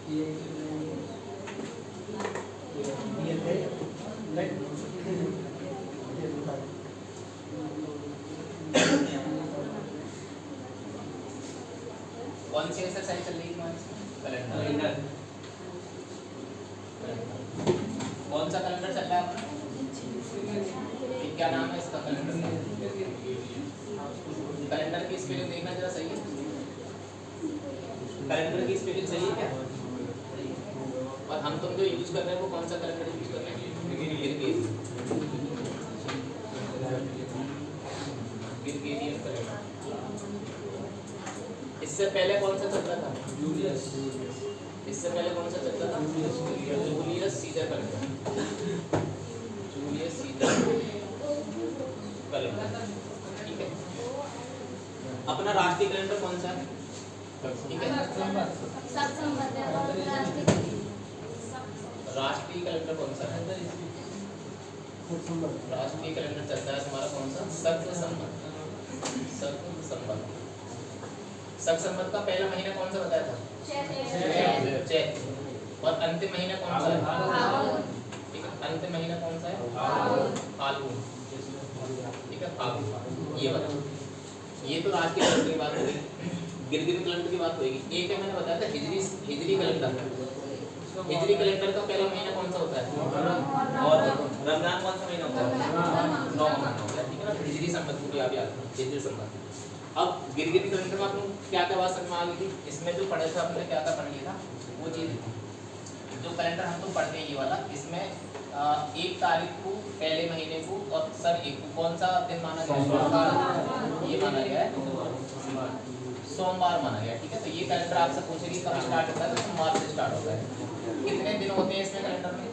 कौन सी एक्सरसाइज चल रही है? कैलेंडर। कौन सा कैलेंडर चल रहा है आपका? क्या नाम है इसका कैलेंडर का? कैलेंडर की स्पेलिंग देखना जरा सही है। कैलेंडर की स्पेलिंग सही है क्या? और हम तुम जो यूज कर रहे हैं वो कौन सा कैलेंडर यूज कर रहे हैं? गिरगिरियन कैलेंडर। इससे पहले कौन सा चल रहा था? जूलियस। इससे पहले कौन सा चल रहा था? Julius Caesar calendar. Julius Caesar calendar, ठीक है। अपना राष्ट्रीय कैलेंडर कौन सा है? ठीक है, राष्ट्रीय कैलेंडर कौन सा है? राष्ट्रीय कैलेंडर चलता है तुम्हारा कौन सा? सर्व संमत। सर्व संमत। सर्व संमत का पहला महीना कौन सा बताया था? चैत्र। और अंतिम महीना कौन सा है? ठीक है, अंतिम महीना कौन सा है? फाल्गुन। ठीक है, फाल्गुन। ये बताओ, ये तो राष्ट्रीय कैलेंडर की बात हो गई। गिरगिट कैलेंडर की बात होगी। एक है मैंने बताया था हिजरी कैलेंडर। हिजरी कैलेंडर का पहला महीना कौन सा होता है? और रमजान कौन सा महीना होता है? 9 महीना होता है, ठीक है ना। हिजरी संवत को भी आप याद रखो, हिजरी संवत। अब गिरगिट कैलेंडर में आप लोग क्या क्या बात समझ में आ गई थी? इसमें जो पढ़े थे आपने, क्या क्या पढ़ लिया था वो चीज। जो कैलेंडर हम तो पढ़ते हैं ये वाला, इसमें 1 तारीख को पहले महीने को और सन 1 को कौन सा दिन माना गया? ये माना गया है सोमवार माना गया, ठीक है। तो ये कैलेंडर आपसे पूछेगी कब स्टार्ट होता है? तो सोमवार से स्टार्ट होता है। कितने दिन होते हैं इसमें कैलेंडर में?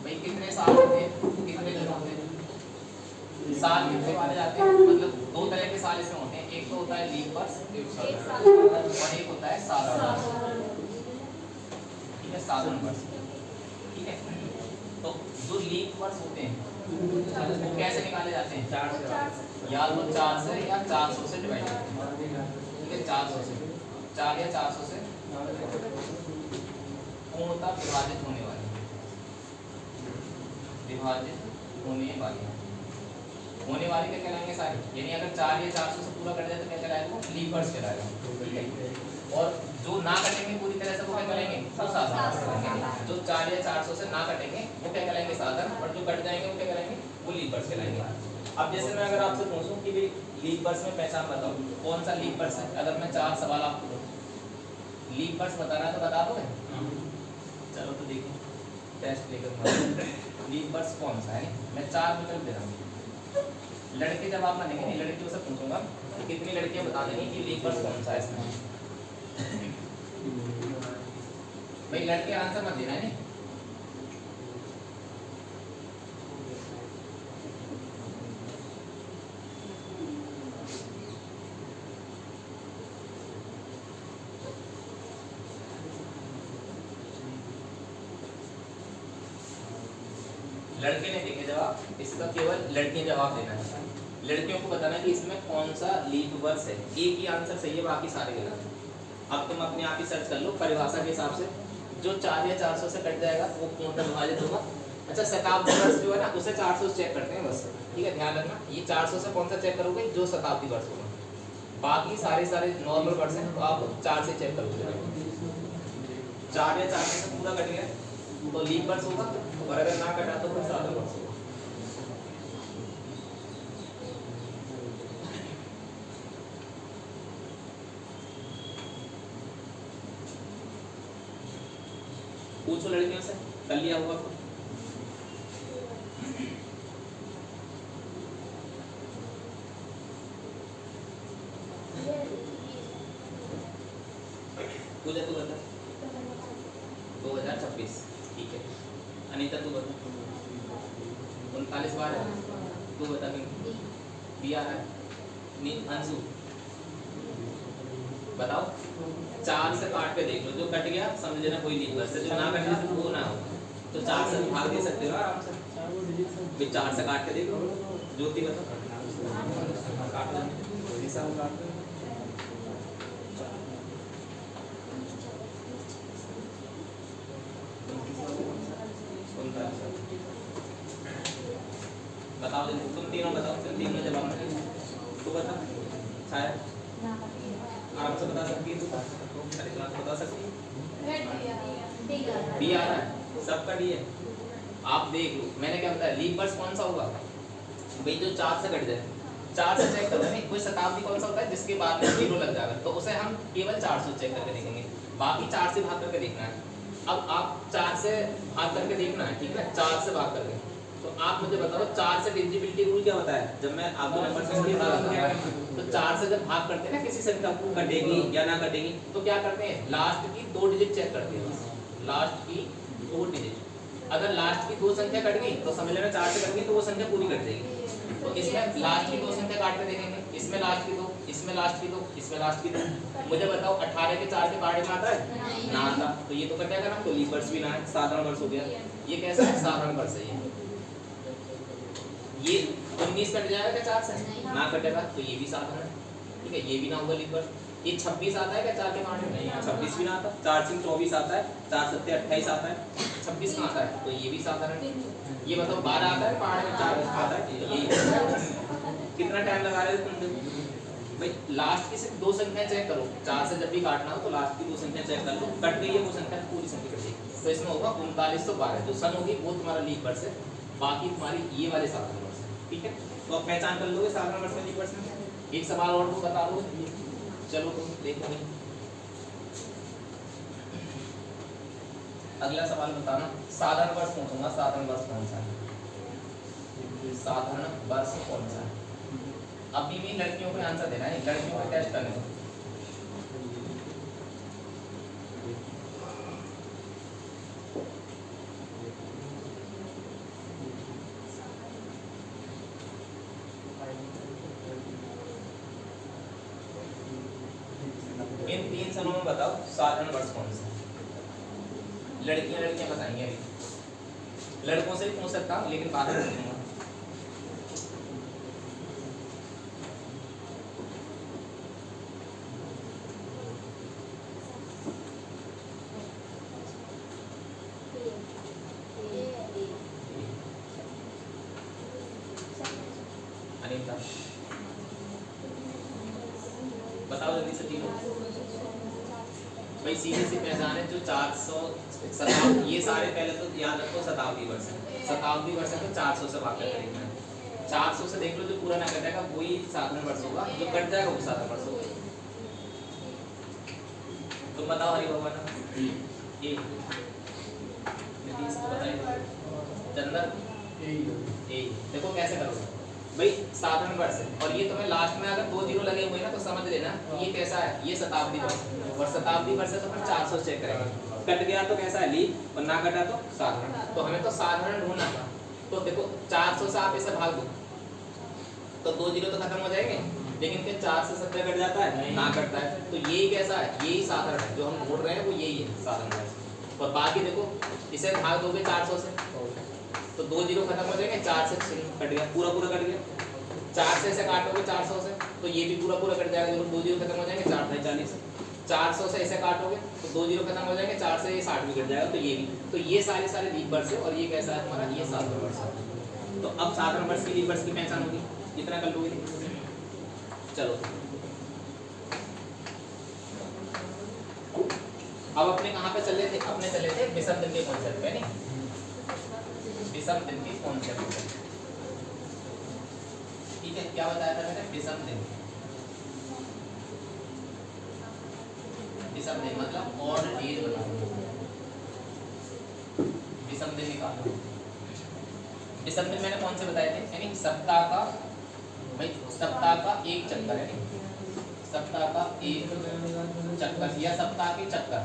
भाई कितने साल होते हैं? कितने दिन होते हैं? साल कितने माने जाते हैं? मतलब 2 तरह के साल इसमें होते हैं। एक तो होता है लीप वर्ष और एक होता है साधारण वर्ष, ठीक है, साधारण वर्ष, ठीक है। तो जो लीप वर्ष होते हैं वो कैसे निकाले जाते हैं? 4 से, या तो 4 से या 400 से डिवाइड करते हैं, ठीक है। 400 से, 4 या 400 से पूर्णतः विभाजित होने वाली, विभाजित होने वाली क्या कहलाएंगे सारे? यानी अगर 4 या 400 से पूरा कर जाए तो क्या कहलाएगा? वो लीप वर्ष कहलाएगा, ठीक है। और जो ना कटेंगे पूरी तरह से वो क्या करेंगे? वो साधारण। जो 4 या 400 से ना कटेंगे वो क्या कहलाएंगे? साधारण। और जो कट जाएंगे वो क्या कहलाएंगे? वो लीप वर्ष कहलाएंगे। अब जैसे मैं अगर आपसे पूछूं कि भाई लीप वर्ष में पहचान बताओ, कौन सा लीप वर्ष है? अगर मैं 4 सवाल आपको दूं, लीप वर्ष बताना है तो बता दोगे? चलो तो देखिए, टेस्ट लेकर लीप वर्ष कौन सा है? मैं 4 विकल्प दे रहा हूँ। लड़के जब आप मानेंगे नहीं, लड़कियों से पूछूंगा कितनी लड़कियां बता देंगी कि लीप वर्ष कौन सा है इसमें। भाई लड़के आंसर मत देना है। लड़के ने देखे जवाब, इसका केवल लड़कियां जवाब देना है। लड़कियों को बताना है कि इसमें कौन सा लीप वर्ष है। एक ही आंसर सही है, बाकी सारे गलत है। अब तुम अपने आप ही सर्च कर लो परिभाषा के हिसाब से। जो 4 या 400 से कट जाएगा वो पूर्णतः विभाजित होगा। अच्छा, शताब्दी वर्ष जो है ना उसे 400 से चेक करते हैं बस, ठीक है, ध्यान रखना। ये 400 से कौन सा चेक करोगे? जो शताब्दी वर्ष होगा। बाकी सारे नॉर्मल वर्ष हैं तो आप 4 से चेक करोगे। 4 या 400 से पूरा कट गया तो लीप वर्ष होगा, और अगर ना कटा तो फिर साधारण वर्ष होगा। पूछो लड़कियों से, कर लिया होगा तो। पूजा तू बता। 2026, ठीक है। अनीता तू बता। 39 बार है, तू बता। दिया है अंशु, बताओ। 4 से काट के देख लो, जो कट गया समझ लेना कोई लीप वर्ष है, जो ना कटा वो ना हो। तो 4 से भाग दे सकते हो आराम से। 4 से काट के देख लो। ज्योति बता। काट। तीनों बताओ, तीनों में जवाब नहीं तो बता शायद आराम से बता सकती है तू, अरे क्लास बता सकती है। डी आ रहा है, सबका डी है। आप देख लो मैंने क्या बताया, लीप वर्ष कौन सा होगा भाई जो 4 से कट जाए, 4 से चेक करो नहीं, कोई शताब्दी कौन सा होता है जिसके बाद में 0 लग जाएगा, तो उसे हम केवल 4 से चेक करके देखेंगे, बाकी 4 से भाग करके देखना है। अब आप 4 से भाग करके देखना है, ठीक है, 4 से भाग करके, तो आप मुझे बताओ 4 से डिविजिबिलिटी रूल क्या होता है, जब मैं आपको नंबर सिस्टम बता रहा हूं तो 4 से जब भाग करते हैं ना किसी संख्या को, कटेगी या ना कटेगी, तो क्या करते हैं लास्ट की 2 डिजिट चेक करते हैं, लास्ट की 2 डिजिट। अगर लास्ट की 2 संख्या कट गई तो समझ लेना 4 से कट गई तो वो संख्या पूरी कट जाएगी। तो इसमें लास्ट की 2 संख्या काट के देखेंगे, इसमें लास्ट की 2, इसमें लास्ट की 2, इसमें लास्ट की 2। मुझे बताओ 18 के 4 के काटे में आता है ना आता, तो ये तो कटेगा ना, तो लीप वर्ष भी ना है, साधारण वर्ष हो गया। ये कैसा है, साधारण वर्ष है। ये 19 कट जाएगा क्या 4 से, ना कटेगा, तो ये भी साधारण है, ठीक है, ये भी ना होगा लीप वर्ष। ये 26 आता है क्या 4 के काटे में, नहीं 26 भी ना आता, 4 से 24 आता है, 4 7 28 आता है, 26 कहाँ आता है, तो ये भी साधारण है। ये बताओ 12 आता है पहाड़ में, 4 आता है, तो ये कितना टाइम लगा रहे हो तुम भाई, लास्ट की सिर्फ 2 संख्या चेक करो, 4 से जब भी काटना हो तो लास्ट की 2 संख्या चेक कर लो, कट गई है वो संख्या पूरी संख्या कट जाएगी, तो इसमें होगा 39 तो 12, जो सन होगी वो तुम्हारा लीप वर्ष है, बाकी तुम्हारी ये वाले साधारण वर्ष है, ठीक है। तो आप पहचान कर लोगे साधारण वर्ष में लीप वर्ष में। एक सवाल और तो बता दो, चलो तुम देखो अगला सवाल बताना, साधारण वर्ष पूछूंगा, साधारण वर्ष कौन सा है, साधारण वर्ष कौन सा है। अभी भी लड़कियों को आंसर देना है, लड़कियों को टेस्ट करने दो। इन 3 सनों में बताओ साधारण वर्ष कौन सा है। लड़कियां बताएंगे, अभी लड़कों से भी पूछ सकता हूँ लेकिन बाद में पूछूंगा। अनिता बताओ जल्दी से तीनों भाई, सीधी सी पहचान है जो 400 शताब्दी, ये सारे पहले तो याद रखो शताब्दी वर्ष है, शताब्दी वर्ष है तो 400 से भाग कर देखना है, 400 से देख लो जो पूरा ना कटेगा वही साधारण वर्ष होगा, जो कट जाएगा वो साधारण वर्ष होगा। तुम बताओ हरि भगवान ये नीतीश को बताइए, चंदन ए देखो कैसे करोगे भाई, साधारण वर्ष है और ये तुम्हें लास्ट में अगर 2 0 लगे हुए ना तो समझ लेना ये कैसा है, ये शताब्दी वर्ष, और शताब्दी वर्ष है तो हम 400 चेक करेंगे, कट गया तो कैसा है लीप, और ना कटा तो साधारण, तो हमें तो साधारण ढूंढना था। तो देखो 400 से आप इसे भाग दो तो 2 0 तो खत्म हो जाएंगे, लेकिन फिर 4 से 70 कट जाता है, ना कटता है, तो यही कैसा है, यही साधारण है, जो हम ढूंढ रहे हैं वो यही है साधारण वर्ष। और बाकी देखो इसे भाग दोगे 400 से तो 2 0 खत्म हो जाएंगे, 4 से कट गया, पूरा कट गया, 4 से ऐसे काटोगे 400 से तो ये भी पूरा कट जाएगा, देखो 2 0 खत्म हो जाएंगे, 4 × 40, 400 से ऐसे काटोगे तो 2 0 खत्म हो जाएंगे, 4 से ये 60 भी कट जाएगा, तो ये भी, तो ये सारे लीप वर्ष है और ये कैसा है हमारा, ये साधारण वर्ष है। तो अब साधारण वर्ष की लीप वर्ष की पहचान होगी, इतना कर लोगे। चलो अब अपने कहाँ पे चले थे, अपने चले थे विषम दिन के कॉन्सेप्ट पे, नहीं विषम दिन के कॉन्सेप्ट, ठीक है। क्या बताया था मैंने, विषम दिन, विषम दिन मतलब और डेज बताओ, विषम दिन निकालो। विषम दिन मैंने कौन से बताए थे, यानी सप्ताह का भाई, सप्ताह का एक चक्कर है, सप्ताह का एक चक्कर या सप्ताह के चक्कर,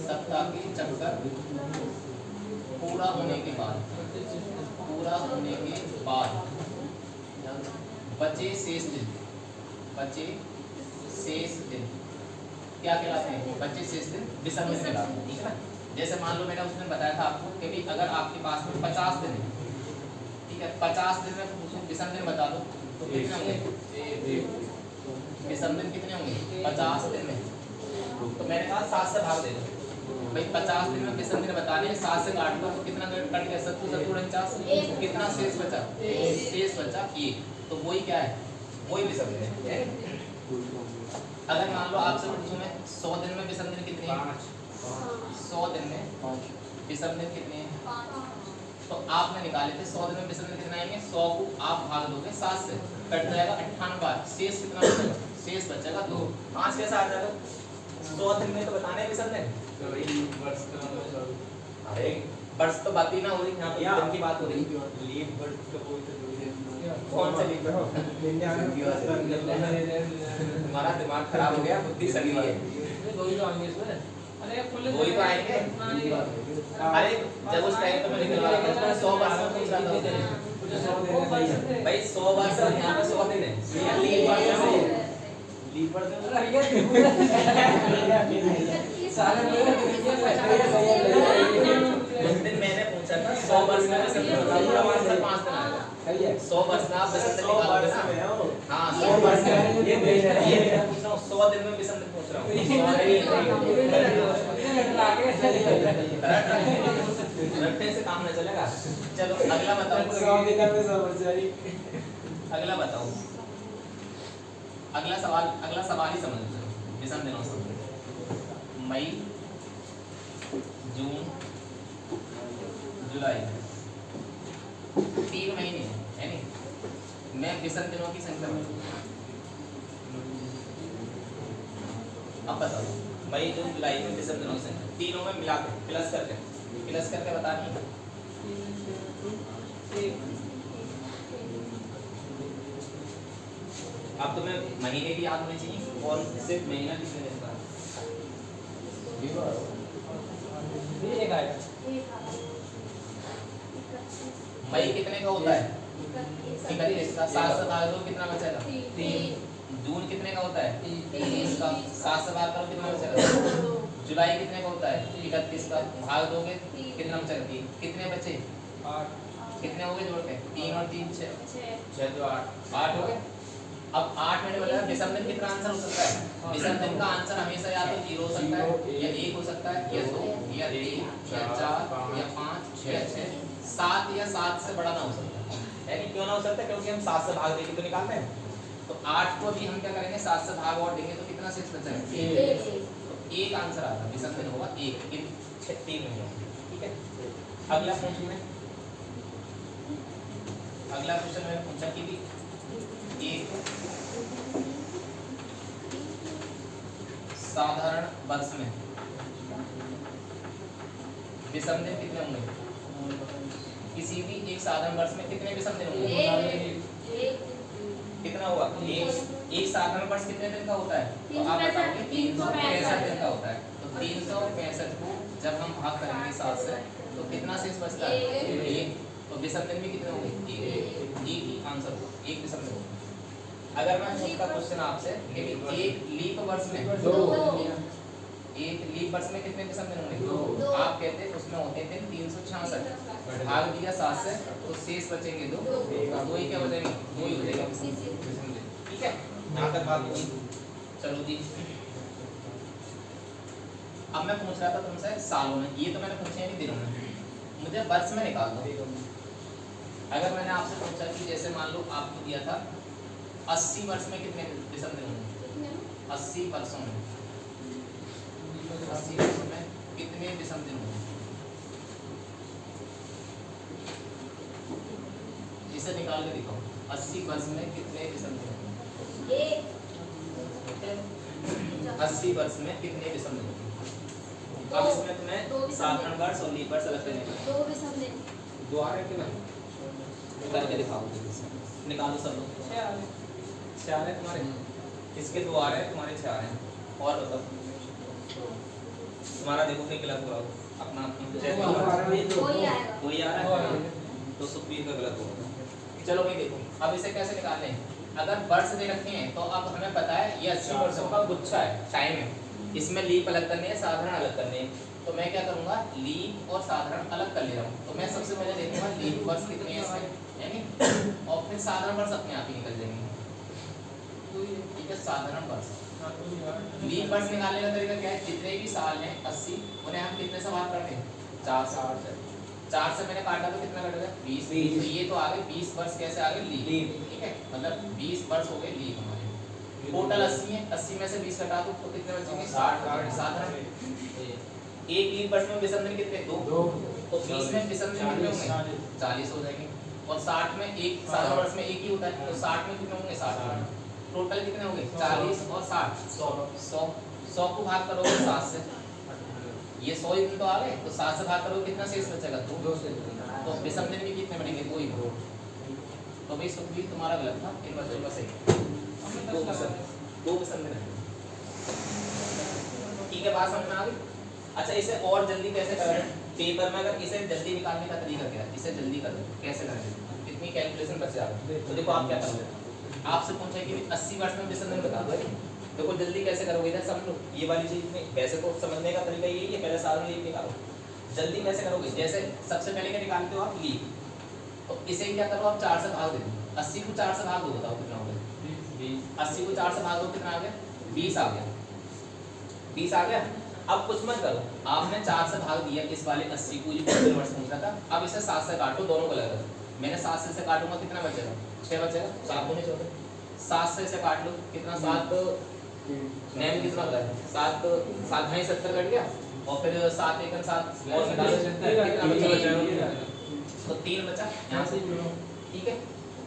सप्ताह के चक्कर पूरा होने के बाद, पूरा होने के बाद बचे शेष दिन, बचे शेष दिन क्या कहलाते हैं, बचे शेष दिन विषम दिन कहलाते हैं, ठीक है ना। जैसे मान लो मैंने उस दिन बताया था आपको कि भी अगर आपके पास में 50 दिन है, ठीक है, 50 दिन में विषम दिन बता दो तो कितने होंगे, विषम दिन कितने होंगे 50 दिन में, तो मैंने कहा 7 से भाग दे दो, भाई 50 दिन में विषम दिन बताने 7 से काट दो तो कितना कट गया 70 49 कितना शेष बचा एक तो वही क्या है वही विषम दिन है। अगर मान लो आपसे पूछूं मैं 100 दिन में विषम दिन कितने हैं 100 दिन में विषम दिन कितने हैं तो आपने निकाले थे 100 दिन में विषम दिन कितने आएंगे 100 को आप भाग दोगे 7 से कट जाएगा 58 बार शेष कितना बचेगा शेष बचेगा 2 5 कैसे आ जाएगा 100 दिन में तो बताने हैं विषम दिन अरे वर्ष तो बात ही ना हो रही यहाँ पे दिन की बात हो रही लीप वर्ष का कोई तो कौन सा लीप तुम्हारा दिमाग खराब हो गया बुद्धि सड़ी है वही तो आएंगे इसमें अरे वही तो आएंगे अरे जब उस टाइम तो मैं निकलवा रहा था 100 वर्ष में पूछ रहा था भाई 100 वर्ष यहाँ पे 100 दिन है लीप वर्ष उस दिन मैंने पूछा था 100 वर्ष में विषम दिन बताओ 5 दिन आएगा 100 वर्ष में आप विषम दिन निकालोगे ना हाँ 100 वर्ष में ये मैं पूछ रहा हूँ 100 दिन में विषम दिन पूछ रहा हूँ रटने से काम नहीं चलेगा। चलो अगला बताओ अगला सवाल ही समझ लो विषम दिनों से मई जून जुलाई 3 महीने है नहीं मैं विषम दिनों की संख्या अब बताओ मई जून जुलाई में विषम दिनों की संख्या तीनों में मिला के प्लस करके बतानी है अब तुम्हें महीने भी याद होने चाहिए और सिर्फ महीना कितने दिन का मई कितने का होता है 31 का 7 से भाग दो कितना बचेगा 3 जून कितने का होता है 30 का 7 से भाग करो कितना बचेगा जुलाई कितने का होता है 31 का भाग दोगे कितना बचेगा कितने बचे 8 कितने हो गए जोड़ के 3 और 3 6 तो 8 हो गए। अब 8 मैंने बताया विषम दिन कितना आंसर हो सकता है विषम दिन का आंसर हमेशा या तो 0 हो सकता है या 1 हो सकता है या 2 या 3 या 4 या 5 या 6 7 या 7 से बड़ा ना हो सकता है क्यों ना हो सकता क्योंकि हम 7 से भाग देंगे तो निकालते हैं तो 8 को भी हम क्या करेंगे 7 से भाग और देंगे तो कितना शेष बचेगा तो एक आंसर आता है विषम दिन होगा 1 इन 3 में ठीक है। अगला क्वेश्चन में अगला क्वेश्चन मैंने पूछा कि एक साधारण वर्ष में विषम दिन कितने होंगे किसी भी एक साधारण वर्ष में कितने विषम दिन होंगे कितना हुआ एक साधारण वर्ष कितने दिन का होता है तो आप बताओगे 365 दिन का होता है तो 365 को जब हम भाग करेंगे 7 से तो कितना शेष बचता है 1 तो विषम दिन भी कितने होंगे एक ही आंसर होगा एक विषम दिन होगा। अगर मैं उसका क्वेश्चन आपसे कि एक लीप वर्ष में एक लीप वर्ष में कितने विषम दिन होंगे आप कहते हैं उसमें होते थे 366 भाग दिया 7 से तो शेष बचेंगे 2 तो ही क्या बचेंगे 2 ही हो जाएगा ठीक है यहाँ तक बात होगी। चलो जी अब मैं पूछ रहा था तुमसे सालों में ये तो मैंने पूछे नहीं दिनों में मुझे वर्ष में निकाल दो। अगर मैंने आपसे पूछा कि जैसे मान लो आपको दिया था 80 वर्ष में कितने विषम दिन होंगे 80 वर्षों में 80 वर्षों में कितने विषम दिन होंगे इसे निकाल के दिखाओ 80 वर्ष में कितने विषम दिन होंगे 80 वर्ष में कितने विषम दिन होंगे। अब इसमें तुम्हें साधारण वर्ष और लीप वर्ष अलग करने हैं 2 विषम दिन 2 आ रहे कि नहीं करके दिखाओ निकालो सब लोग 6 आ रहे तुम्हारे इसके 2 आ रहे हैं तुम्हारे 6 आ रहे हैं और बताओ तुम्हारा देखो कहीं गलत हो रहा हो अपना कोई आ रहा है तो सुप्रीम का गलत होगा। चलो भाई देखो अब इसे कैसे निकालने हैं अगर वर्ष दे रखे हैं तो अब हमें पता है ये 80 वर्षों का गुच्छा है टाइम है इसमें लीप अलग करने हैं साधारण अलग करने हैं तो मैं क्या करूंगा लीप और साधारण अलग कर ले रहा हूँ तो मैं सबसे पहले देखूंगा लीप वर्ष कितने हैं इसमें यानी और फिर साधारण वर्ष अपने आप ही निकल जाएंगे ठीक है साधारण वर्ष लीप वर्ष निकालने का तरीका क्या है? जितने भी साल हैं 80, उन्हें हम कितने से भाग करते हैं? 4 से। 4 से मैंने काटा तो कितना कटेगा? 20। तो ये तो आ गए 20 वर्ष। कैसे आ गए? लीप। ठीक है, मतलब 20 वर्ष हो गए लीप हमारे। टोटल 80 है, 80 में से 20 घटा दो तो कितने बचेंगे? 60। 7 एक लीप वर्ष में विसंधन कितने? 2। तो 20 में विसंधन कितने होंगे? 40 हो जाएंगे। और 60 में एक साधारण वर्ष में एक ही होता है, तो 60 में कितने होंगे? 60। टोटल कितने होंगे? 40 और 60 100 को भाग करोगे 7 से, ये 100 ही तो आ गए, तो 7 से भाग करोगे कितना शेष बचेगा? 2 से। तो विसंधन भी कितने बनेंगे? 2 ही। तो भाई सुखबीर तुम्हारा गलत था, इन बच्चों का सही। 2 विसंधन है। ठीक है, बात समझ में आ गई? अच्छा, इसे और जल्दी कैसे करें? पेपर में अगर इसे जल्दी निकालने का तरीका क्या है? इसे जल्दी कर कैसे करेंगे? कितनी कैलकुलेशन बच जाएगा? तो देखो आप क्या करोगे, आपसे पूछा कि 80 वर्ष में विसंधन बता दो। देखो जल्दी कैसे करोगे, इधर समझ लो ये वाली चीज में। वैसे तो समझने का तरीका यही है, पहले साधारण लीप निकालो। जल्दी कैसे करोगे? जैसे सबसे पहले क्या निकालते हो आप? लीप। तो इसे क्या करो आप? 4 से भाग दे दो। 80 को 4 से भाग दो, बताओ कितना हो गया? 80 को 4 से भाग दो, कितना आ गया? 20 आ गया। 20 आ गया। अब कुछ मत करो, आपने 4 से भाग दिया इस वाले 80 को, ये पिछले वर्ष पूछ रहा था। अब इसे 7 से काटो, दोनों को लगा। मैंने 7 से इसे काटूंगा, कितना बचेगा? 6 बचेगा। 7 को नहीं छोड़ो, 7 से इसे काट लो, कितना? 7 नैन कितना होता है? 7 भाई 70 कट गया, और फिर 7 एकन 7 और घटा लो, कितना बचा? तो 3 बचा यहाँ से। ठीक है,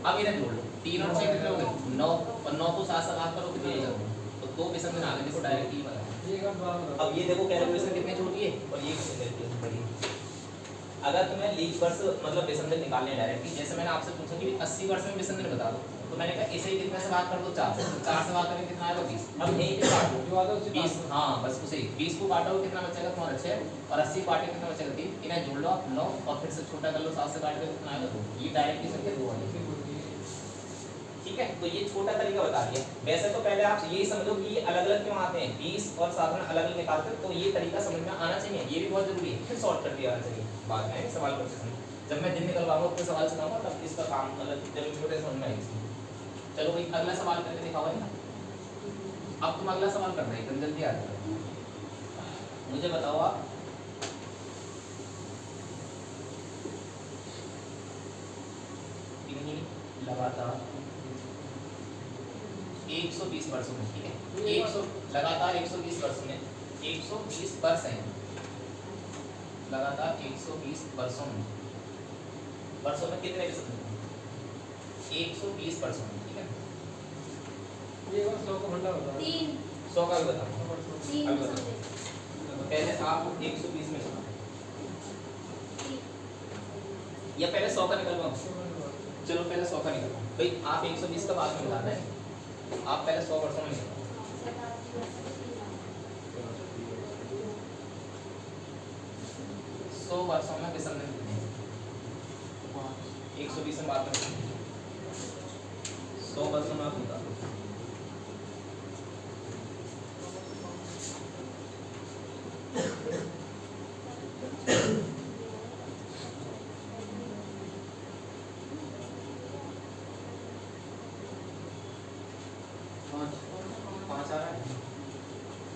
अब इन्हें जोड़ लो, 3 और 6 कितने हो गए? 9, और 9 को 7 से भाग करो, कितना बचा? तो 2 विसंधन आ गए। देखो डायरेक्ट ये वाला। अब ये देखो कैलकुलेशन कितनी छोटी है और ये कितनी कैलकुलेशन बड़ी है। अगर तुम्हें लीप वर्ष मतलब विसंधन निकालने हैं डायरेक्टली, जैसे मैंने आपसे पूछा कि 80 वर्ष में विसंधन बता दो, तो मैंने कहा इसे कितने से भाग कर दो? 4 से। 4 से भाग करेंगे कितना आएगा? 20। अब यहीं पे काट लो, जो आता है 20। हां बस उसे 20 को काटोगे कितना बचेगा तुम्हारा? 6। और 80 काटे कितना बचेगा? 3। इन्हें जोड़ लो आप 9, और फिर से छोटा कर लो, 7 से काट के कितना आएगा? 2। ये डायरेक्टली संख्या 2 वाली। ठीक है, तो ये छोटा तरीका बता दिया। वैसे तो पहले आप यही समझो कि ये अलग-अलग क्यों आते हैं, 20 और साधारण अलग-अलग निकालते हैं, तो ये तरीका समझ में आना चाहिए, ये भी बहुत जरूरी है। फिर शॉर्टकट भी आना चाहिए बाद में सवाल करते समय। जब मैं दिन निकलवाऊंगा तो सवाल सुनाऊंगा, तब इसका काम मतलब जब छोटे समझ में आएगी। चलो भाई अगला सवाल करके दिखाओ है ना। अब तुम अगला सवाल करना है, एकदम जल्दी आ जाओ। मुझे बताओ आप लगातार 120 वर्षों में, ठीक है, 100 लगातार 120 वर्षों में 120 वर्ष हैं, लगातार 120 वर्षों में कितने विसंधन? 120 वर्षों में, ठीक है। ये 100 का भंडार होता है। 3 100 का भी बताओ। 3 पहले आप 120 में सुना, या पहले 100 का निकलवाओ। चलो पहले 100 का निकलवाओ भाई, आप 120 का बाद में बताना है, आप पहले 100 वर्षों में निकलवाओ। 100 वर्षों में विसंधन कितने हैं? 120 में बात करें, 100 वर्षों में आप बता दो।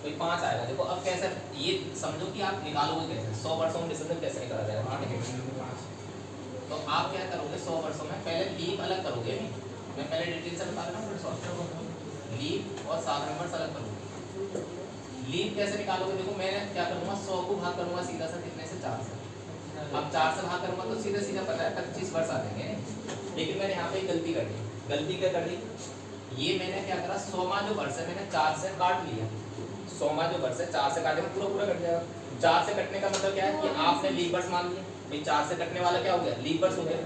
कोई 5 आएगा। देखो अब कैसे, ये समझो कि आप निकालोगे कैसे, 100 वर्षों में विसंधन कैसे निकाला जाएगा। तो आप क्या करोगे, 100 वर्षों में पहले लीप अलग करोगे, नहीं मैं पहले डिटेल से बता रहा हूँ, फिर लीप और साधारण वर्ष अलग करोगे। लीप कैसे निकालोगे? देखो मैं क्या करूँगा, 100 को भाग करूँगा सीधा सा कितने से? 4 से। अब 4 से भाग करूँगा तो सीधा सीधा पता है 25 वर्ष आ जाएंगे, लेकिन मैंने यहाँ पे गलती कर दी। गलती क्या कर दी? ये मैंने क्या करा, 100वां जो वर्ष है मैंने 4 से काट लिया। 100वां जो वर्ष है 4 से काटेंगे पूरा पूरा कट जाएगा। 4 से कटने का मतलब क्या है कि आपने लीप वर्ष मान लिया भाई, 4 से कटने वाला क्या हो गया? लीप वर्ष हो गया।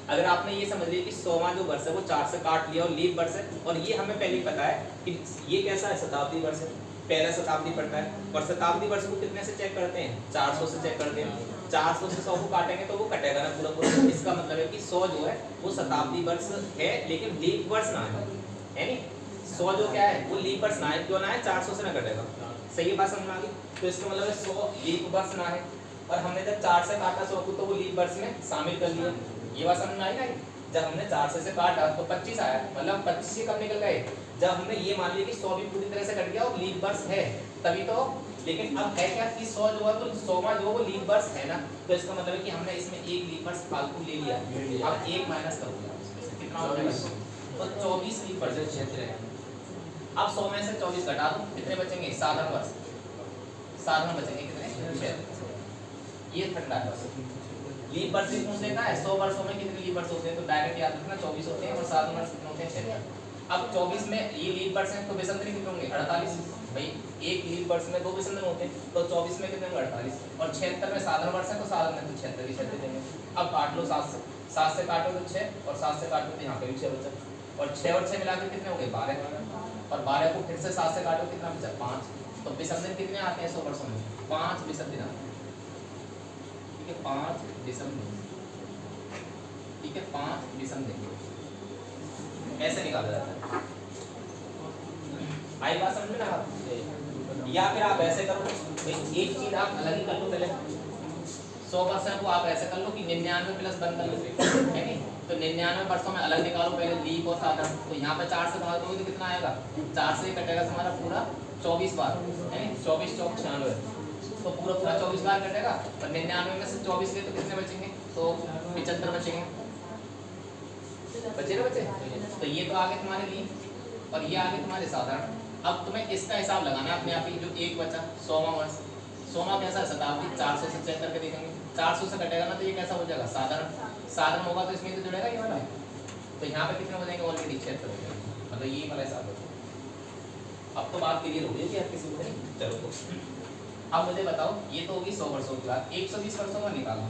अगर आपने ये समझ लिया कि 100वां जो वर्ष है वो 4 से काट लिया और लीप वर्ष है, और ये हमें पहले ही पता है कि ये कैसा है, शताब्दी वर्ष है, पहला शताब्दी पड़ता है, और शताब्दी वर्ष को कितने से चेक करते हैं? 400 से चेक करते हैं। 400 से 100 को काटेंगे तो वो कटेगा ना पूरा पूरा। इसका मतलब है कि 100 जो है वो शताब्दी वर्ष है, लेकिन लीप वर्ष ना है नहीं। 100 जो क्या है वो लीप वर्ष ना है, क्यों ना है? 400 से ना कटेगा। सही बात समझ में आ गई? तो इसका मतलब है 100 लीप वर्ष ना है, और हमने जब 4 से काटा 100 को तो वो लीप वर्ष में शामिल कर लिया। ये बात समझ में आई ना? जब हमने 400 से काटा तो 25 आया, मतलब 25 से कम निकल गए। जब हमने ये मान लिया कि 100 भी पूरी तरह से कट गया और लीप वर्ष है तभी तो, लेकिन अब है क्या कि 100 जो है तो 100वां जो वो लीप वर्ष है ना, तो इसका मतलब है कि हमने इसमें एक लीप वर्ष फालतू ले लिया। अब एक माइनस करूंगा कितना हो जाएगा, तो 24 लीप वर्ष क्षेत्र है। अब 100 में से 24 घटा दो, कितने बचेंगे? साधारण वर्ष, साधारण बचेंगे कितने? 6। ये ठंडा है। लीप वर्ष पूछ लेता है 100 वर्षों में कितने लीप वर्ष होते हैं, तो डायरेक्ट याद रखना 24 होते हैं और साधारण वर्ष कितने होते हैं? 6। अब 24 में ये लीप वर्ष हैं तो विसंधि कितने होंगे? 48। भाई एक लीप वर्ष में 2 विसंधि होते हैं, तो 24 में कितने होंगे? 48। और 76 में साधारण वर्ष है तो साधारण में तो 76 ही 76 देंगे। अब काट लो 7 से, 7 से काटो तो 6 और 7 से काटो तो यहाँ पे भी 6 बचा, और 6 और 6 मिलाकर कितने हो गए? 12। और 12 को फिर से 7 से काटो कितना बचा? 5। तो विसंधि कितने आते हैं 100 वर्षों में? 5 विसंधि आते हैं। ठीक है, 5 विसंधि। ठीक है, 5 विसंधि ऐसे निकाला जाता है। आई बात समझ में ना आप? या फिर आप ऐसे करो, एक चीज आप अलग ही कर लो पहले। 100% को आप ऐसे कर लो कि 99 प्लस 1 कर लो, है नहीं? तो 99 वर्षों में अलग निकालो पहले लीप और साधारण। तो यहाँ पे 4 से भाग दोगे तो कितना आएगा? 4 से कटेगा हमारा पूरा 24 बार, है नहीं? 24 चौक 96, तो पूरा 24 बार कटेगा। और 99 में से 24 गए तो कितने बचेंगे? तो 75 बचेंगे। बचे ना बचे? तो ये तो आगे तुम्हारे लीप और ये आगे तुम्हारे साधारण। अब तुम्हें इसका हिसाब लगाना है अपने आप ही। जो एक बचा 100वां वर्ष, 100वां कैसा? शताब्दी। 400 से चेक करके देखेंगे, 400 से कटेगा ना तो ये कैसा हो जाएगा? साधारण। साधारण होगा तो इसमें तो जुड़ेगा ये वाला, तो यहाँ पे कितने हो जाएंगे? ऑलरेडी 76 हो जाएंगे, मतलब ये वाला हिसाब होगा। अब तो बात क्लियर हो गई कि आप किसी को नहीं। चलो तो अब मुझे बताओ, ये तो होगी 100 वर्षों की बात। 120 वर्षों में निकालो।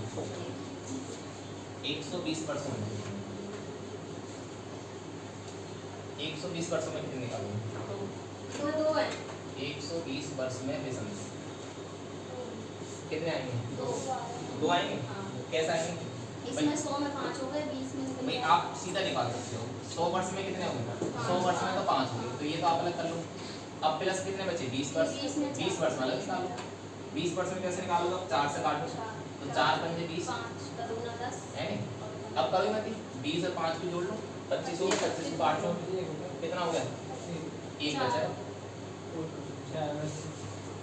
120 वर्षों में, 120 वर्षों में कितने निकालोगे? 120 वर्ष में विसंधि कितने आएंगे? 2 आएंगे। कैसा आएंगे? इसमें 100 में 5 हो गए, 20 में निकल भाई गया। आप सीधा निकाल सकते हो। 100 वर्ष में कितने होंगे? 100 वर्ष में तो 5 होंगे, तो ये तो आप अलग कर लो। अब प्लस कितने बचे? 20 वर्ष। 20 वर्ष में अलग निकालो। 20 वर्ष में कैसे निकालोगे? 4 से काटो तो 4 पंजे 20, 5 करो ना 10 है नहीं? अब करो मत 20 और 5 को जोड़ लो, 25 हो गया। 25 को काट लो, कितना हो गया? 1 बचा।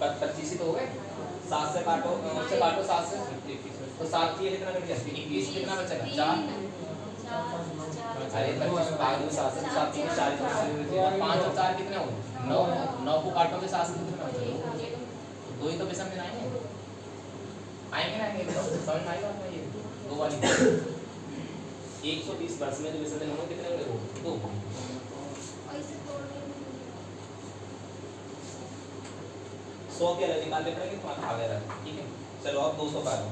25 ही तो हो गए। 7 से काटो, उससे काटो 7 से, तो 7 की कितना कट गया? 21। कितना बचेगा? 4। अरे 25 भाग दो 7 से, 7 3 4, 5 और 4 कितने हो गए? 9। 9 को काटोगे 7 से कितना बचेगा? 2 ही तो विसंधि आएंगे। आएंगे ना आएंगे? समझ में आएगा आपको ये 2 वाली? 120 वर्ष में जो विसंधि होंगे कितने होंगे? 2। और इसे तोड़ के 100 के अलग निकालने पड़ेंगे तो आ गया। ठीक है, चलो अब 200 का लो।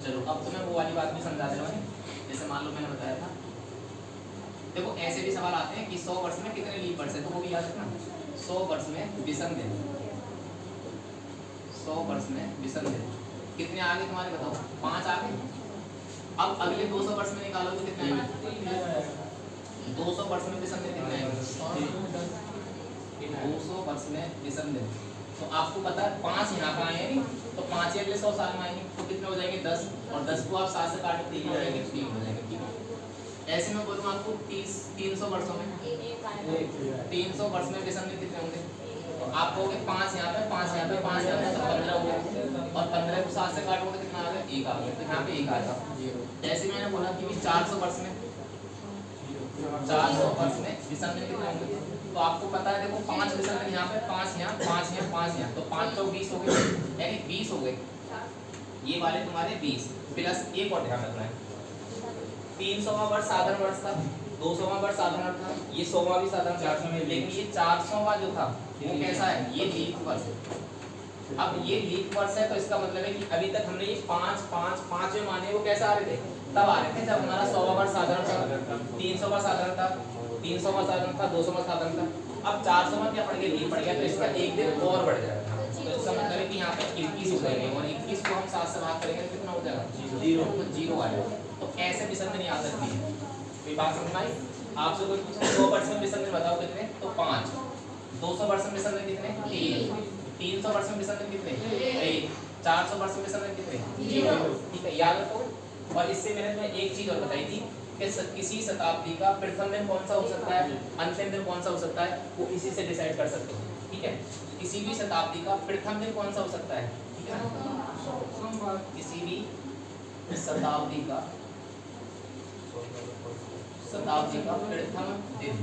चलो अब तुम्हें वो वाली बात भी समझा दे रहा हूँ। जैसे मान लो मैंने बताया था, देखो ऐसे भी सवाल आते हैं कि 100 वर्ष में कितने लीप वर्ष है, तो वो भी याद रखना। 100 वर्ष में विसंधि, 100 वर्ष में विसंधि कितने आगे तुम्हारे बताओ? 5 आगे। अब अगले 200 वर्ष में निकालोगे कितने आएंगे? 200 वर्ष में विसंधि कितने आएंगे? 200 वर्ष में विसंधि, तो आपको पता है 5 यहाँ का आए नहीं, तो 5 ही अगले 100 साल में आएंगे, तो कितने हो जाएंगे? 10। और 10 को आप 7 से काट के 3 हो जाएंगे, 3 हो जाएंगे। ठीक है, ऐसे में बोलूँ आपको 300 वर्षों में, 300 वर्ष में विसंधि कितने होंगे? तो आप कहोगे 5 यहाँ पे, 5 यहाँ पे, 5 यहाँ पे, तो 15 हो गए। और 15 को 7 से काटोगे कितना आ गया? 1 आ गया, तो यहाँ पे 1 आएगा। ऐसे मैंने बोला कि 400 वर्ष में, 400 वर्ष में विसंधि कितने होंगे? तो आपको पता है, देखो 5 विसंधि यहाँ पे, 5 यहाँ, 5 यहाँ, 5 यहाँ, तो 5 चौक 20 हो गए, यानी 20 हो गए। ये वाले तुम्हारे 20 प्लस एक और ध्यान रखना है, 300वां वर्ष साधारण वर्ष था, 200वां वर्ष साधारण था, ये 100वां भी साधारण 400 में, लेकिन ये 400वां जो था वो कैसा है? ये लीप वर्ष है। अब ये लीप वर्ष है तो इसका मतलब है कि अभी तक हमने ये 5 5 5 जो माने वो कैसे आ रहे थे? तब आ रहे थे जब हमारा 100वां वर्ष साधारण था, 300वां साधारण था, 300वां साधारण था, 200वां साधारण था। अब 400वां क्या पड़ गया? लीप पड़ गया, तो इसका एक दिन और बढ़ जाएगा। तो इसका मतलब है कि यहाँ पे 21 हो जाएंगे, और 21 को हम 7 से भाग करेंगे तो कितना हो जाएगा? 0, तो 0 आएगा। तो ऐसे विसंधि नहीं आ सकती है। कोई बात समझ में आई? आपसे कोई पूछे 100 वर्ष में विसंधि बताओ कितने? तो 5। 200 वर्ष में विसंधि कितने? 3। 300 वर्ष में विसंधि कितने? 1। 400 वर्ष में समय कितने? 0। ठीक है, याद रखो। और इससे मैंने तुम्हें एक चीज और बताई थी कि किसी शताब्दी का प्रथम दिन कौन सा हो सकता है, अंतिम दिन कौन सा हो सकता है, वो इसी से डिसाइड कर सकते हो। ठीक है, किसी भी शताब्दी का प्रथम दिन कौन सा हो सकता है? ठीक है ना, किसी भी शताब्दी का प्रथम दिन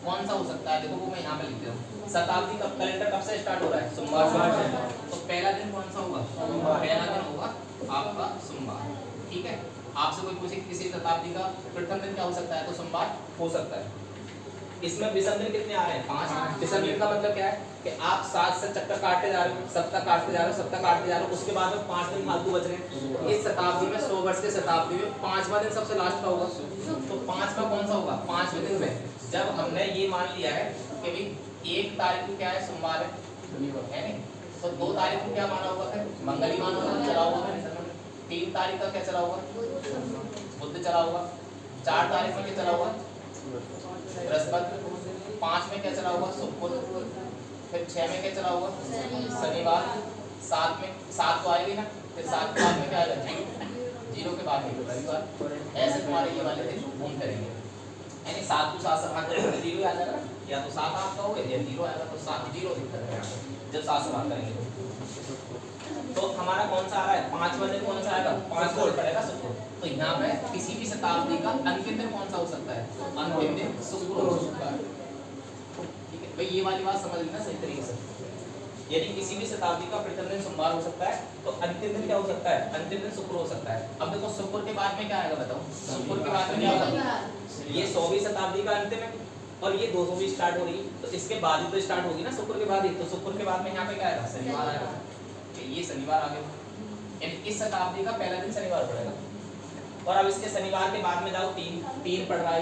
कौन सा हो सकता है? देखो वो मैं यहाँ पे लिख दिया हूँ। शताब्दी का कैलेंडर कब से स्टार्ट हो रहा है? सोमवार से। तो पहला दिन कौन सा होगा? पहला दिन होगा आपका सोमवार। ठीक है, आपसे कोई पूछे किसी शताब्दी का प्रथम दिन क्या हो सकता है, तो सोमवार हो सकता है। इसमें विषम दिन कितने आ रहे हैं? 5। विषम दिन का मतलब क्या है कि आप 7 से चक्कर काटते जा रहे हो, सप्ताह काटते जा रहे हो, सप्ताह काटते जा रहे हो, उसके बाद में 5 दिन फालतू बच रहे हैं। इस शताब्दी में 100 वर्ष के शताब्दी में 5वां दिन सबसे लास्ट का होगा। तो 5वां कौन सा होगा? 5वें दिन में जब हमने ये मान लिया है कि भाई 1 तारीख को क्या है? सोमवार है नहीं, तो 2 तारीख को क्या माना होगा? फिर मंगल ही माना होगा, चला होगा। 3 तारीख का क्या चला होगा? बुध चला होगा। 4 तारीख में क्या चला होगा? बृहस्पति। 5 में क्या चला होगा? शुक्र। फिर 6 में क्या चला होगा? शनिवार। 7 में 7 तो आएगी ना, फिर 7 के बाद में क्या आएगा? 0 के बाद में रविवार। ऐसे तुम्हारे ये वाले दिन घूमते रहेंगे, यानी 7 को 7 से भाग करेंगे 0 आ जाएगा, या तो 7 आपका होगा या 0 आएगा, तो 7 0 दिखता है जब 7 से भाग करेंगे। तो हमारा कौन सा आ रहा है? 5वां दिन कौन सा आएगा? 5 को पड़ेगा शुक्र। तो यहाँ पे किसी भी शताब्दी का अंतिम दिन कौन सा हो सकता है? अंतिम दिन शुक्र हो सकता है। ठीक है भाई, ये वाली बात समझ लेना सही तरीके से। यदि किसी भी शताब्दी का प्रथम दिन सोमवार हो सकता है, तो अंतिम दिन क्या हो सकता है? अंतिम दिन शुक्र हो सकता है। अब देखो शुक्र के बाद में क्या आएगा बताओ? शुक्र के बाद में क्या होगा? ये 100वीं शताब्दी का अंतिम है और ये 200वीं स्टार्ट हो रही है, तो इसके बाद ही तो स्टार्ट होगी ना, शुक्र के बाद ही। तो शुक्र के बाद में यहाँ पे क्या आएगा? शनिवार आएगा। ये शनिवार आ गया, यानी इस शताब्दी का पहला दिन शनिवार पड़ेगा। और अब इसके शनिवार के बाद में जाओ, 3 पड़ रहा है।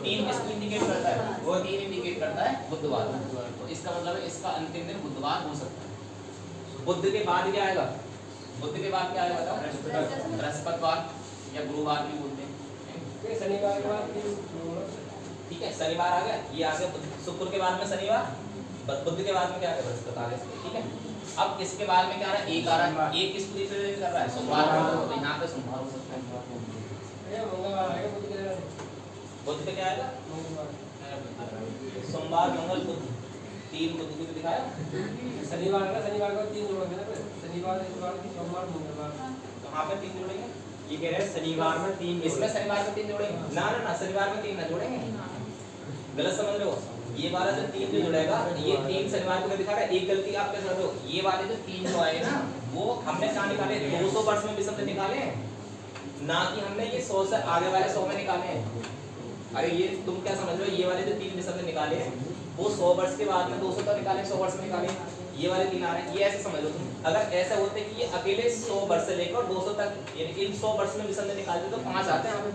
3 किसको इंडिकेट करता है? वो 3 इंडिकेट करता है बुधवार। तो इसका मतलब है इसका अंतिम दिन बुधवार हो सकता है। बुध के बाद क्या आएगा? बुध के बाद क्या आएगा बताओ? बृहस्पतिवार या गुरुवार भी बोलते हैं। शनिवार के बाद ठीक है, शनिवार आ गया, ये आ गया। शुक्र के बाद में शनिवार, बुध के बाद में क्या आ गया? बृहस्पति आ गया। ठीक है, अब इसके बाद में क्या आ रहा है? 1 आ रहा है। 1 किसको रिप्रेजेंट कर रहा है? सोमवार। तो यहाँ पे सोमवार हो सकता है। बुध पे क्या आएगा? सोमवार, मंगल, बुध। 3 बुध को दिखाया। शनिवार का 3 जोड़ेंगे ना, शनिवार, इतवार, सोमवार, मंगलवार। कहाँ पे 3 जोड़ेंगे? ये कह रहे हैं शनिवार में 3। इसमें शनिवार में 3 जोड़ेंगे? ना, शनिवार में 3 ना जोड़ेंगे, गलत समझ रहे हो। ये वाला जो 3 जो जुड़ेगा, ये 3 शनिवार को दिखा रहा है। एक गलती आप कैसे कर रहे हो? ये वाले जो 3 जो आए ना, वो हमने कहाँ निकाले? 200 वर्ष में विषम निकाले हैं, ना कि हमने ये 100 से आगे वाले 100 में निकाले हैं। अरे ये तुम क्या समझ रहे हो? ये वाले जो 3 विषम निकाले हैं, वो 100 वर्ष के बाद में 200 तक निकाले, 100 वर्ष में निकाले। ये वाले 3 आ रहे हैं, ये ऐसे समझ लो तुम। अगर ऐसा होते कि ये अकेले 100 वर्ष से लेकर 200 तक, यानी इन 100 वर्ष में विषम निकालते तो 5 आते हैं, हमें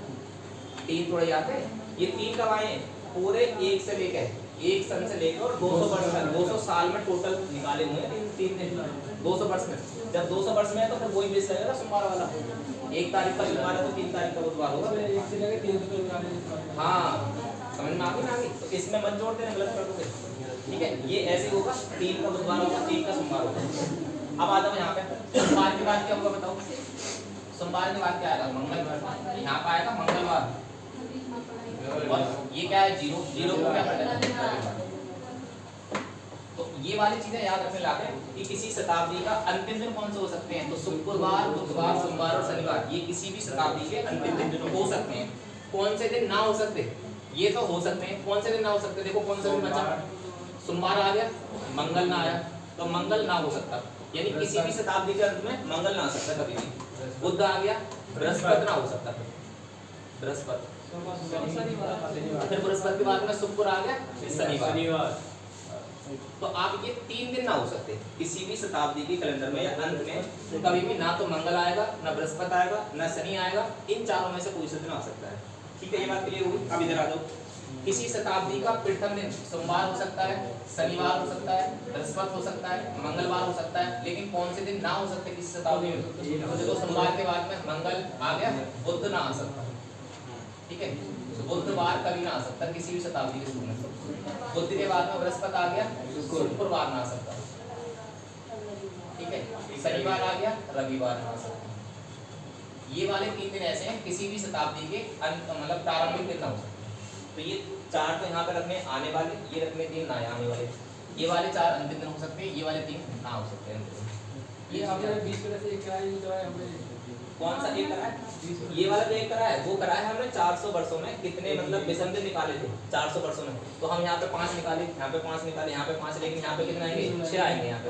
3 थोड़े आते हैं। ये 3 कब आए हैं? पूरे 1 से लेकर 1 सन से लेकर 200 वर्ष तक, 200 साल में टोटल निकाले हुए हैं 3 दिन 200 वर्ष में। जब 200 वर्ष में है तो फिर वही बेस लगेगा सोमवार वाला। 1 तारीख का सोमवार है तो 3 तारीख का बुधवार होगा। 1 से लेकर 300 तक निकाले। हाँ, समझ में आ गई ना? आगे तो इसमें मत जोड़ देना, गलत कर दोगे। ठीक है, ये ऐसे होगा, 3 का बुधवार होगा, 3 का सोमवार होगा। अब आ जाओ यहाँ पे, सोमवार के बाद क्या होगा बताओ? सोमवार के बाद क्या आएगा? मंगलवार। यहाँ पे आएगा मंगलवार, और ये क्या है? 0 को क्या करेगा? तो ये वाली चीजें याद रखने लायक है कि किसी शताब्दी का अंतिम दिन कौन से हो सकते हैं? तो शुक्रवार, बुधवार, सोमवार और शनिवार, ये किसी भी शताब्दी के अंतिम दिन हो सकते हैं। कौन से दिन ना हो सकते? ये तो हो सकते हैं। कौन से दिन ना हो सकते? देखो कौन सा दिन बचा? सोमवार आ गया, मंगल ना आया, तो मंगल ना हो सकता, यानी किसी भी शताब्दी के अंत में मंगल ना आ सकता कभी भी। बुध आ गया, बृहस्पति ना हो सकता, बृहस्पति। फिर बृहस्पति के बाद में शुक्र आ गया, फिर शनिवार। तो आप ये 3 दिन ना हो सकते किसी भी शताब्दी के कैलेंडर में या अंत में कभी भी। ना तो मंगल आएगा, ना बृहस्पति आएगा, ना शनि आएगा। इन चारों में से कोई सा दिन आ सकता है। ठीक है, ये बात क्लियर होगी? अब इधर आ जाओ। किसी शताब्दी का प्रथम दिन सोमवार हो सकता है, शनिवार हो सकता है, बृहस्पति हो सकता है, मंगलवार हो सकता है, लेकिन कौन से दिन ना हो सकते किसी शताब्दी में? तो देखो सोमवार के बाद में मंगल आ गया, बुध ना आ सकता। ठीक है, बुधवार कभी ना आ सकता किसी भी शताब्दी के शुरू में। बुध के बाद में बृहस्पति आ गया, शुक्रवार ना आ सकता। ठीक है, शनिवार आ गया, रविवार आ सकते हैं। ये वाले 3 दिन ऐसे हैं किसी भी शताब्दी के अंत मतलब प्रारंभिक दिन ना हो सकते। तो ये 4 तो यहाँ पे रखने आने वाले, ये रखने 3 ना आने वाले, ये वाले 4 अंतिम दिन हो सकते हैं, ये वाले 3 ना हो सकते हैं। ये हमने 20 में से एक कराया, ये कराया हमने कौन सा एक करा है? ये वाला जो एक करा है वो करा है हमने 400 वर्षों में कितने मतलब विषम दिन निकाले थे 400 वर्षों में। तो हम यहाँ पे 5 निकाले, यहाँ पे 5 निकाले, यहाँ पे 5, लेकिन यहाँ पे कितने आएंगे? 6 आएंगे यहाँ पे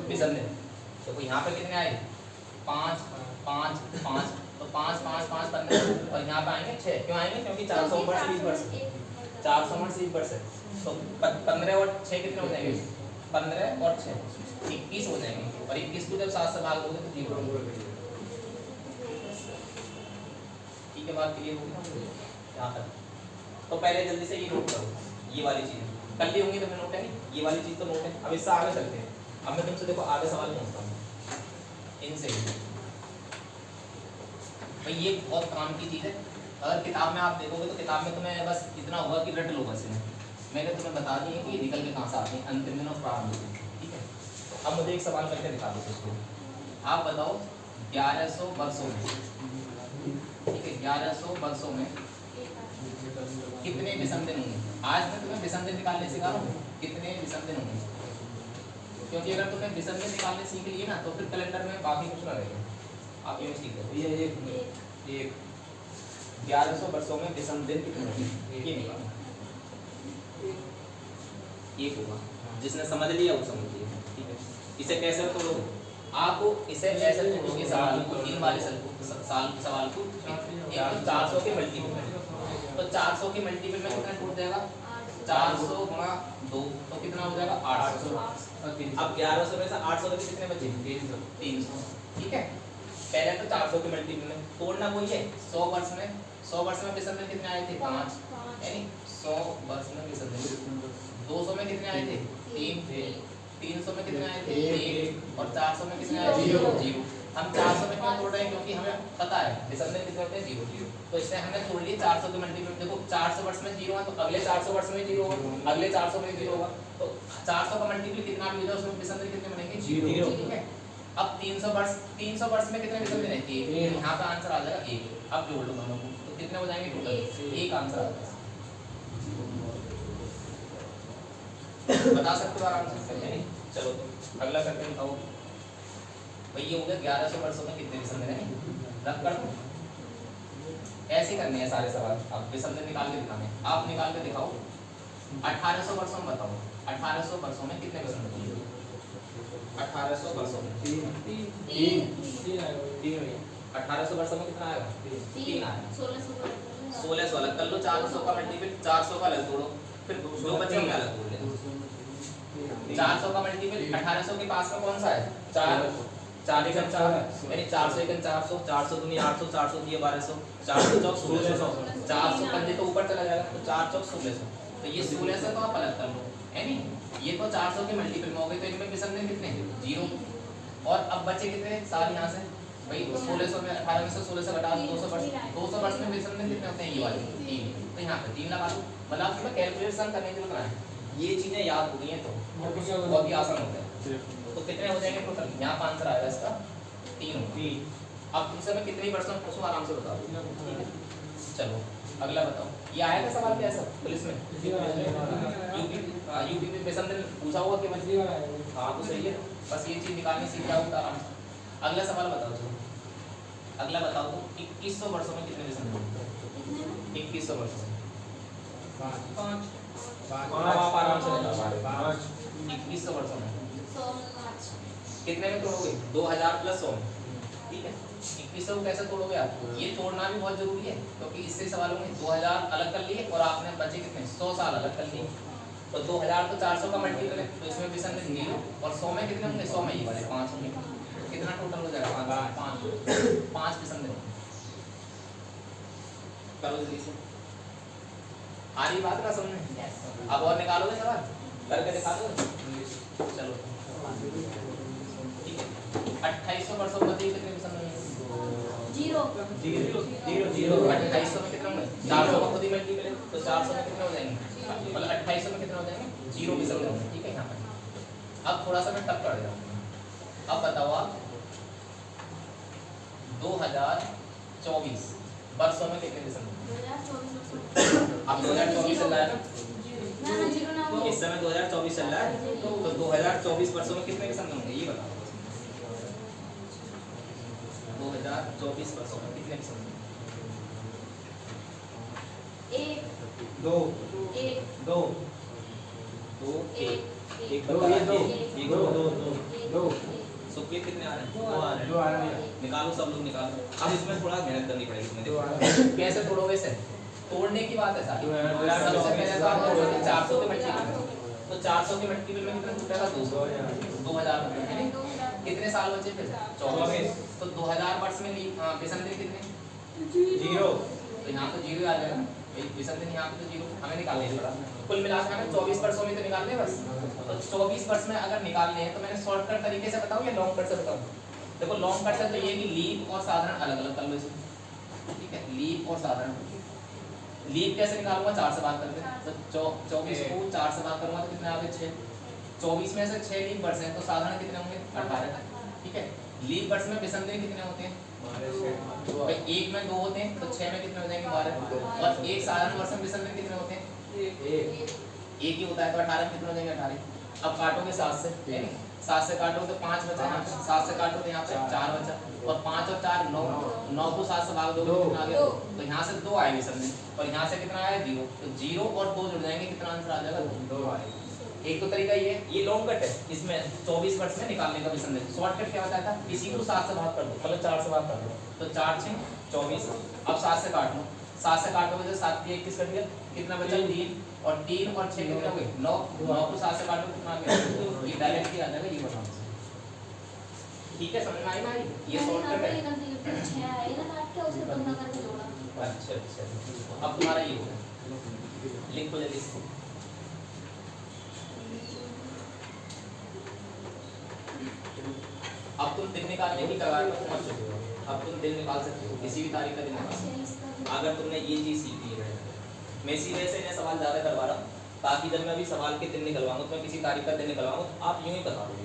विषम दिन। तो यहाँ पे कितने आए? 5 5 5, तो 5 5 5 15 और यहाँ पे आएंगे 6। क्यों आएंगे? क्योंकि 400 वर्ष 20 वर्ष 400 वर्ष 20 वर्ष है। तो 15 और 6 कितने हो जाएंगे? 15 और 6 21 हो जाएंगे, और 21 को जब 7 से भाग दोगे तो 0। ठीक है, बात क्लियर होगी यहाँ तक। तो पहले जल्दी से ये नोट करो, ये वाली चीज कर ली होंगी तो मैं नोट है, ये वाली चीज तो नोट है। अब इससे आगे चलते हैं। अब मैं तुमसे देखो आगे सवाल पूछता हूँ इनसे। भाई ये बहुत काम की चीज है, अगर किताब में आप देखोगे तो किताब में तुम्हें बस इतना होगा कि रट लो बस इन्हें। मैंने तुम्हें बता दी है कि निकल के कहाँ से आते हैं, अंतिम दिन और प्रारंभिक दिन। ठीक है, अब मुझे एक सवाल करके दिखा दो इसको। आप बताओ 1100 वर्षों में, ठीक है, 1100 वर्षों में कितने विषम दिन होंगे? आज मैं तुम्हें विषम दिन निकालने सिखा रहा हूँ, कितने विषम दिन होंगे? क्योंकि अगर तुमने विषम दिन निकालने सीख लिए ना तो फिर कैलेंडर में बाकी कुछ ना रहेगा, आप ये सीख लो। ये एक 1100 वर्षों में विषम दिन कितने होंगे ये निकालो। एक होगा, जिसने समझ लिया वो समझ लिया। ठीक है, इसे कैसे तोड़ोगे? आप इसे ऐसे तोड़ोगे सवाल को, 3 वाले सवाल को एक तो 400 के मल्टीपल, तो 400 के मल्टीपल में कितना टूट जाएगा? 400 गुणा 2 तो कितना हो जाएगा? 800। अब 1100 में से 800 में कितने बचे? 300। ठीक है, पहले तो 400 के मल्टीपल में तोड़ना वही है। 100 वर्ष में विषम दिन कितने आए थे? 5, यानी 100 वर्ष में विषम दिन। 200 में कितने आए थे? 3, 300 में कितने आए थे? 1, और 400 में कितने आए थे? 0। हम 400 में क्यों तोड़ रहे हैं? क्योंकि हमें पता है विषम दिन कितने होते हैं? 0 0। तो इससे हमने तोड़ लिए 400 के मल्टीपल। देखो 400 वर्ष में 0 है तो अगले 400 वर्ष में 0 होगा, अगले 400 में 0 होगा। तो 400 का मल्टीपल कितना भी हो जाए उसमें विषम दिन कितने बनेंगे? 0। ठीक है, अब 300 वर्ष में कितने विषम दिन है? 1। यहाँ पे आंसर आ जाएगा 1। अब जोड़ लो दोनों को तो कितने हो जाएंगे टोटल? 1 आंसर आ जाएगा। बता सकते हो आराम से? चलो अगला करके बताओ। भाई ये हो गया 1100 वर्षों में कितने विषम दिन है, रख कर दो। ऐसे करने हैं सारे सवाल। अब विषम दिन निकाल के दिखाने, आप निकाल के दिखाओ। 1800 वर्षों में बताओ, 1800 वर्षों में कितने विषम दिन होंगे? 1800 वर्षों में 1800 वर्षों में कितना आएगा? 3 आएगा। 1600 अलग कर लो, 400 का मल्टीपल 400 का अलग तोड़ो, फिर जो बचे उनका अलग तोड़ लेना। 400 का मल्टीपल 1800 के पास में कौन सा है? 4 4 एकम 4 है, यानी 400 एकम 400, 400 दूनी 800, 400 दिए 1200, 400 चौक 1600, 400 कंधे तो ऊपर चला जाएगा तो 4 चौक 1600। तो ये 1600 तो आप अलग कर लो, है नी? ये तो 400 के मल्टीपल में हो गए, तो इनमें विषम दिन कितने हैं? 0। और अब बचे कितने साल यहाँ से? भाई 1600 में 18 में से 1600 घटा दो, 200 वर्ष में विषम दिन कितने होते हैं? ये वाले 3। तो यहाँ पे 3 लगा दो। मतलब आपको कैलकुलेशन करने की जरूरत है, ये चीजें याद हो गई हैं तो बहुत ही आसान होता है। तो कितने हो जाएंगे टोटल? यहाँ का आंसर आएगा इसका 3। अब तुमसे मैं कितने वर्षों में पूछूं आराम से बताओ। ठीक है, चलो अगला बताओ। ये आया था सवाल क्या ऐसा पुलिस में? यूपी में विषम दिन पूछा हुआ कि हाँ तो सही है, बस ये चीज निकालनी सीख जाओ तो आराम से। अगला सवाल बताओ। चलो अगला बताओ तो 2100 वर्षों में कितने विषम दिन? 2100 वर्षों में 5। आप आराम से बताओ। 2100 वर्षों में कितने में तोड़ोगे? 2000 प्लस 100। ठीक है, 2100 को कैसे तोड़ोगे आप? ये तोड़ना भी बहुत जरूरी है क्योंकि इससे सवालों में 2000 अलग कर लिए और आपने बचे कितने? 100 साल अलग कर लिए। तो 2000 तो 400 का मल्टीपल है, तो इसमें विषम दिन 0 और 100 में कितने होंगे? 100 में ये वाले 5 होंगे। कितना टोटल हो जाएगा? 5 विषम दिन। करो जल्दी से, आ रही बात ना समझ? अब और निकालोगे सवाल करके दिखा दो। चलो ठीक है, 2800 वर्षों में कितने विषम दिन? 0 2800 में कितने होंगे? 400 का खुद ही मल्टीपल है तो 400 में कितने हो जाएंगे? मतलब 2800 में कितने हो जाएंगे? 0 विषम दिन। ठीक है, यहाँ पर अब थोड़ा सा मैं टफ कर दे रहा हूँ। अब बताओ आप 2024 वर्षों में कितने दिसंबर? 2024 अब 2024 चल रहा है ना, ना जीरो ना हो। इस समय 2024 चल रहा है, तो 2024 वर्षों में कितने दिसंबर होंगे ये बताओ। 2024 वर्षों में कितने दिसंबर? एक दो एक दो दो एक एक दो, बता ये दो, एक दो दो दो दो सुप्रीत कितने आ रहे हैं? दो आ रहे हैं। दो आ रहे हैं। निकालो सब लोग निकालो। अब इसमें थोड़ा मेहनत करनी पड़ेगी तुम्हें। दो आ देखो रहे हैं। कैसे तोड़ोगे इसे? तोड़ने की बात है सारी। दो यार, सबसे पहले तो आप तोड़ोगे 400 के मल्टीपल में। 400 तो 400 के मल्टीपल में कितना टूटेगा? 200 2000 रुपए है नहीं? 2000 कितने साल बचे फिर? 24। तो 2000 वर्ष में बिसंदरी कितने? जीरो तो यहाँ तो जीरो आ जाएगा भाई। बिसंदरी यहाँ पे तो जीरो हमें निकालने पड़ा। कुल मिलाकर हमें 24 वर्षों में तो निकालने हैं बस। तो 24 वर्ष में अगर निकालने हैं तो मैंने शॉर्टकट तरीके से बताऊं या लॉन्ग कट से बताऊं? देखो लॉन्ग कट से तो ये कि लीप और साधारण अलग अलग कर लो इसमें, ठीक है? लीप और साधारण। लीप कैसे निकालूंगा? 4 से भाग करके। तो 24 को 4 से भाग करूंगा तो कितने आ गए? 6। 24 में से 6 लीप वर्ष हैं तो साधारण कितने होंगे? 18, ठीक है? लीप वर्ष में बिसंदरी कितने होते हैं? भाई एक में 2 होते हैं तो 6 में कितने हो जाएंगे? 12। और एक साधारण वर्ष में बिसंदरी कितने होते हैं? एक ही होता है तो 18 में कितने हो जाएंगे? 18। अब काटोगे 7 से, है नहीं? 7 से काटोगे तो 5 बचा यहाँ पे। 7 से काटो तो यहाँ पे 4 बचा। और 5 और 4 9। 9 को 7 से भाग दोगे तो कितना आ गया? तो यहाँ से 2 आएगी समझे। और यहाँ से कितना आया? 0। तो 0 और 2 जुड़ जाएंगे, कितना आंसर आ जाएगा? 2 आएगा। एक तो तरीका ये लॉन्ग कट है। इसमें 24 वर्ष में निकालने का बिसंदरी। शॉर्टकट क्या बताया था? इसी को 7 से भाग कर दो, मतलब 4 से भाग कर दो। तो 4 6 24। अब 7 से काट लो। 7 से काटोगे तो 7 की 21 कट गया, कितना बचा? 3। और 3 और 6 कितने हो गए? 9। 9 को 7 से काटो कितना आ गया? ये डायरेक्ट ही आ जाएगा, ये बताओ। ठीक है, समझ में आई ना? ये शॉर्टकट है। 6 आएगा ना काट के उसे तुलना करके जोड़ा। अच्छा अच्छा, अब तुम्हारा ये हो गया। लिखो जल्दी से। अब तुम दिन निकालने की कगार पर पहुंच चुके हो। अब तुम दिन निकाल सकते हो, किसी भी तारीख का दिन निकाल सकते हो अगर तुमने ये चीज सीखी है। मैं सीधे से इन्हें सवाल ज़्यादा करवा रहा हूँ ताकि जब मैं अभी सवाल के दिन निकलवाऊंगा तो मैं किसी तारीख का दिन निकलवाऊंगा तो आप यूं ही बता दोगे।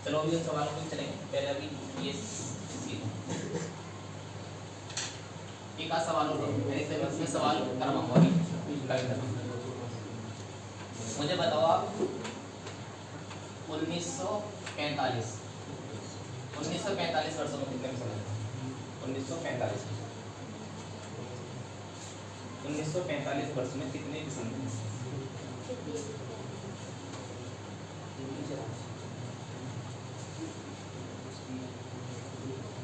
चलो अभी उन सवालों को चलेंगे, पहले अभी ये सीखो। एक आध सवाल होगा, मैं सवाल करवाऊंगा अभी। मुझे बताओ आप 1945 वर्षों में कितने समय? 1945 वर्ष में कितने दिसंबर?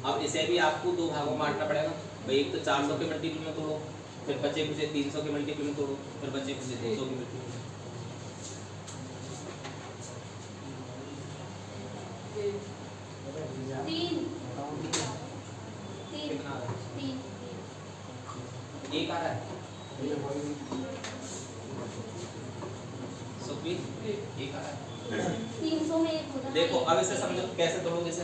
अब इसे भी आपको 2 भागों में बांटना पड़ेगा भाई। एक तो 400 के मल्टीपल में तोड़ो, फिर बचे कुछ 300 के मल्टीपल में तोड़ो, फिर बचे कुछ 200 के मल्टीपल में। 3 कितना आ रहा है? 3 एक आ रहा है। सुप्रीत एक आ रहा है। 300 में एक होता है। देखो अब इसे समझो कैसे तोड़ोगे इसे।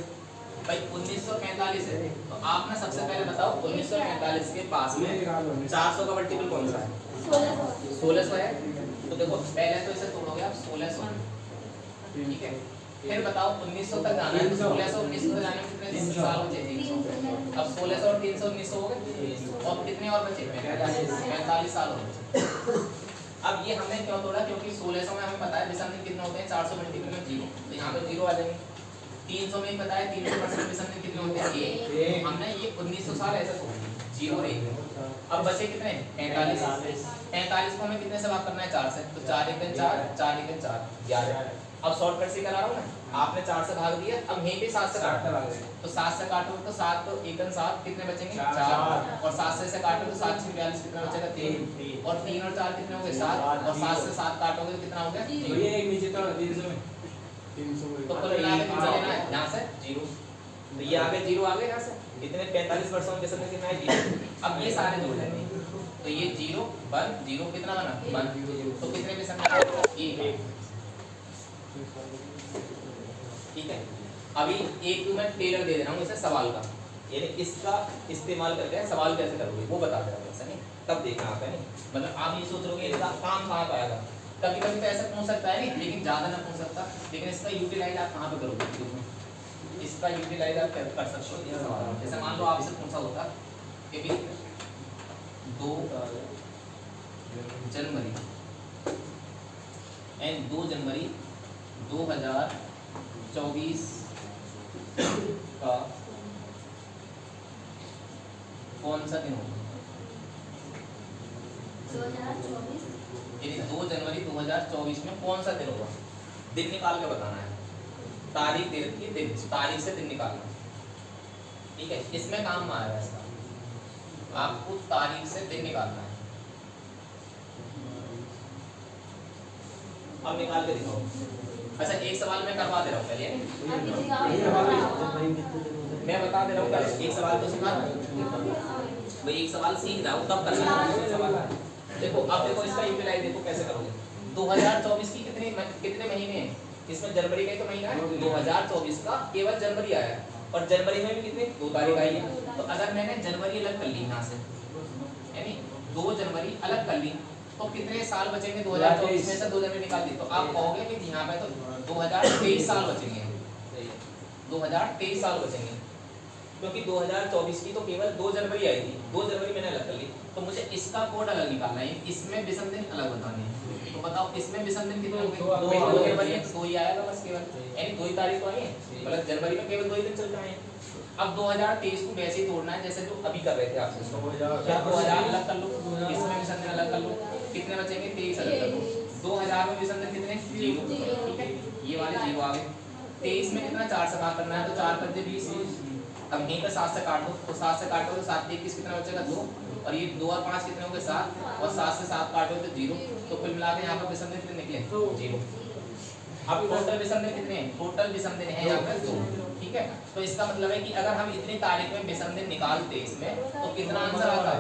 भाई 1945 है तो आप ना सबसे पहले बताओ 1945 के पास में 400 का मल्टीपल कौन सा है? 1600 है। तो देखो पहले तो इसे तोड़ोगे आप 1600, ठीक है? फिर बताओ 1900 तक जाना है। 1600 1900 तक जाने में कितने साल बचे? 300। अब 1600 और 300 1900 हो गए और कितने और बचे? 45 साल हो गए। अब ये हमने क्यों तोड़ा? क्योंकि 1600 में हमें पता है बिसंदरी कितने होते हैं? 400 मल्टीपल में 0, तो यहाँ पे 0 आ जाएंगे। 300 में ही पता है 300% बिसंदरी कितने होते हैं? 1। हमने ये 1900 साल ऐसे तोड़ दिए, 0 और 1। अब बचे कितने? 45। 45 को हमें कितने से भाग करना है? 4 से। तो 4 1 4, 4 1 4 11। अब शॉर्टकट से करा रहा हूँ ना, आपने 4 से भाग दिया, अब यहीं पे 7 से काटो। तो 7 से काटो तो 7 तो 1 7 कितने बचेंगे? 4। और 7 से काटो तो 7 6 42 कितना बचेगा? 3। और 3 और 4 कितने हो गए? 7। और 7 से 7 काटोगे तो कितना हो गया? 0। ये एक नीचे तो 300 में 300 तो कुल मिला के कितना लेना है? यहाँ से 0। तो ये आगे 0 आ गए यहाँ से। इतने 45 वर्षों में बिसंदरी कितना है? 0। अब ये सारे जोड़ लेंगे तो ये 0 1 0 कितना बना? 1। तो कितने बिसंदरी? 1। ठीक है, अभी एक मैं टेलर दे दे रहा हूँ इसे सवाल का, यानी इसका इस्तेमाल करके सवाल कैसे करोगे वो बता दे रहा हूँ। ऐसा नहीं तब देखना आता है नहीं, मतलब आप ये सोच रहे इसका काम कहाँ पाएगा। कभी कभी तो ऐसा पूछ सकता है नहीं, लेकिन ज्यादा ना पूछ सकता। लेकिन इसका यूटिलाइज आप कहाँ पे करोगे? इसका यूटिलाइज आप कर सकते हो ये सवाल। जैसे मान लो आपसे पूछा होता कि भी 2 जनवरी एंड 2 जनवरी 2024 का कौन सा दिन होगा? 2024 यानी 2 जनवरी 2024 में कौन सा दिन होगा? दिन निकाल के बताना है, तारीख दे रखी है, दिन तारीख से दिन निकालना, ठीक है। इसमें काम में आएगा इसका, आपको तारीख से दिन निकालना है। अब निकाल के दिखाओ। अच्छा एक सवाल मैं करवा दे रहा हूँ पहले, मैं बता दे रहा हूँ पहले, एक सवाल तो सिखा भाई, एक सवाल सीख रहा हूँ तब करना है। देखो अब देखो इसका यूटिलाइज देखो कैसे करोगे। 2024 की कितने महीने हैं? इसमें जनवरी का ही तो महीना है। 2024 का केवल जनवरी आया है, और जनवरी में भी कितने 2 तारीख आई है। तो अगर मैंने जनवरी अलग कर ली यहाँ से, यानी 2 जनवरी अलग कर ली, तो कितने साल बचेंगे? 2024 में से 2 जनवरी निकाल दी तो आप कहोगे कि यहाँ पे तो 2023 साल बचेंगे, 2023 साल बचेंगे, क्योंकि 2024 की तो केवल 2 जनवरी आई थी, 2 जनवरी मैंने अलग कर ली। तो मुझे इसका कोड अलग निकालना है, इसमें विषम दिन अलग बताने हैं। तो बताओ इसमें विषम दिन कितने होंगे? 2 जनवरी है तो 2 ही आएगा बस, केवल यानी 2 ही तारीख को आई है, मतलब जनवरी में केवल 2 ही दिन चल रहे हैं। अब 2023 को वैसे ही तोड़ना है जैसे जो अभी कर रहे थे आपसे। 2000 अलग कर लो, इसमें विषम दिन अलग कर लो, कितने बचेंगे? 23 अलग कर लो। 2000 में विषम दिन कितने? 0, ठीक है, ये वाले 0 आ गए। 23 में कितना? 4 से भाग करना है, तो 4 × 20। अब यहीं पर 7 से काट दो, तो 7 से काटो तो 7 × 21 कितना बचेगा? 2, और ये 2 और 5 कितने होंगे? 7, और 7 से 7 काटो तो 0। तो कुल मिला के यहाँ पर विषम दिन कितने निकले? 0। अब टोटल विषम दिन कितने हैं? टोटल विषम दिन है यहाँ पर 2, ठीक है। तो इसका मतलब है कि अगर हम इतनी तारीख में विषम दिन निकालते इसमें, तो कितना आंसर आता?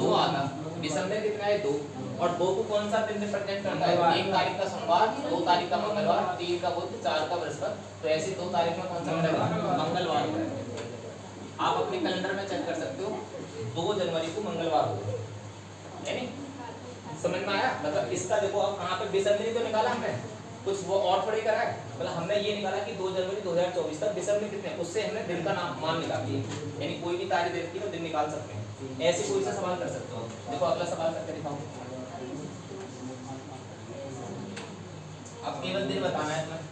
2 आता। विषम दिन कितना है? 2, और 2 को कौन सा दिन रिप्रेजेंट करता है? 1 तारीख का सोमवार, 2 तारीख का मंगलवार, 3 का बुध, 4 का बृहस्पति। तो ऐसे 2 तारीख में कौन सा मिलेगा? मंगलवार मिलेगा। आप अपने कैलेंडर में चेक कर सकते हो, 2 जनवरी को मंगलवार होगा, यानी समझ में आया? मतलब इसका देखो अब कहाँ पे विषम दिन तो निकाला हमने, कुछ वो और थोड़ी करा है, मतलब हमने ये निकाला कि 2 जनवरी 2024 तक विषम दिन कितने, उससे हमने दिन का नाम मान निकाल दिया। यानी कोई भी तारीख दे रखी है तो दिन निकाल सकते हैं। ऐसे कोई सा सवाल कर सकते हो। देखो अगला सवाल करके दिखाओ। अब केवल दिन बताना है तुम्हें,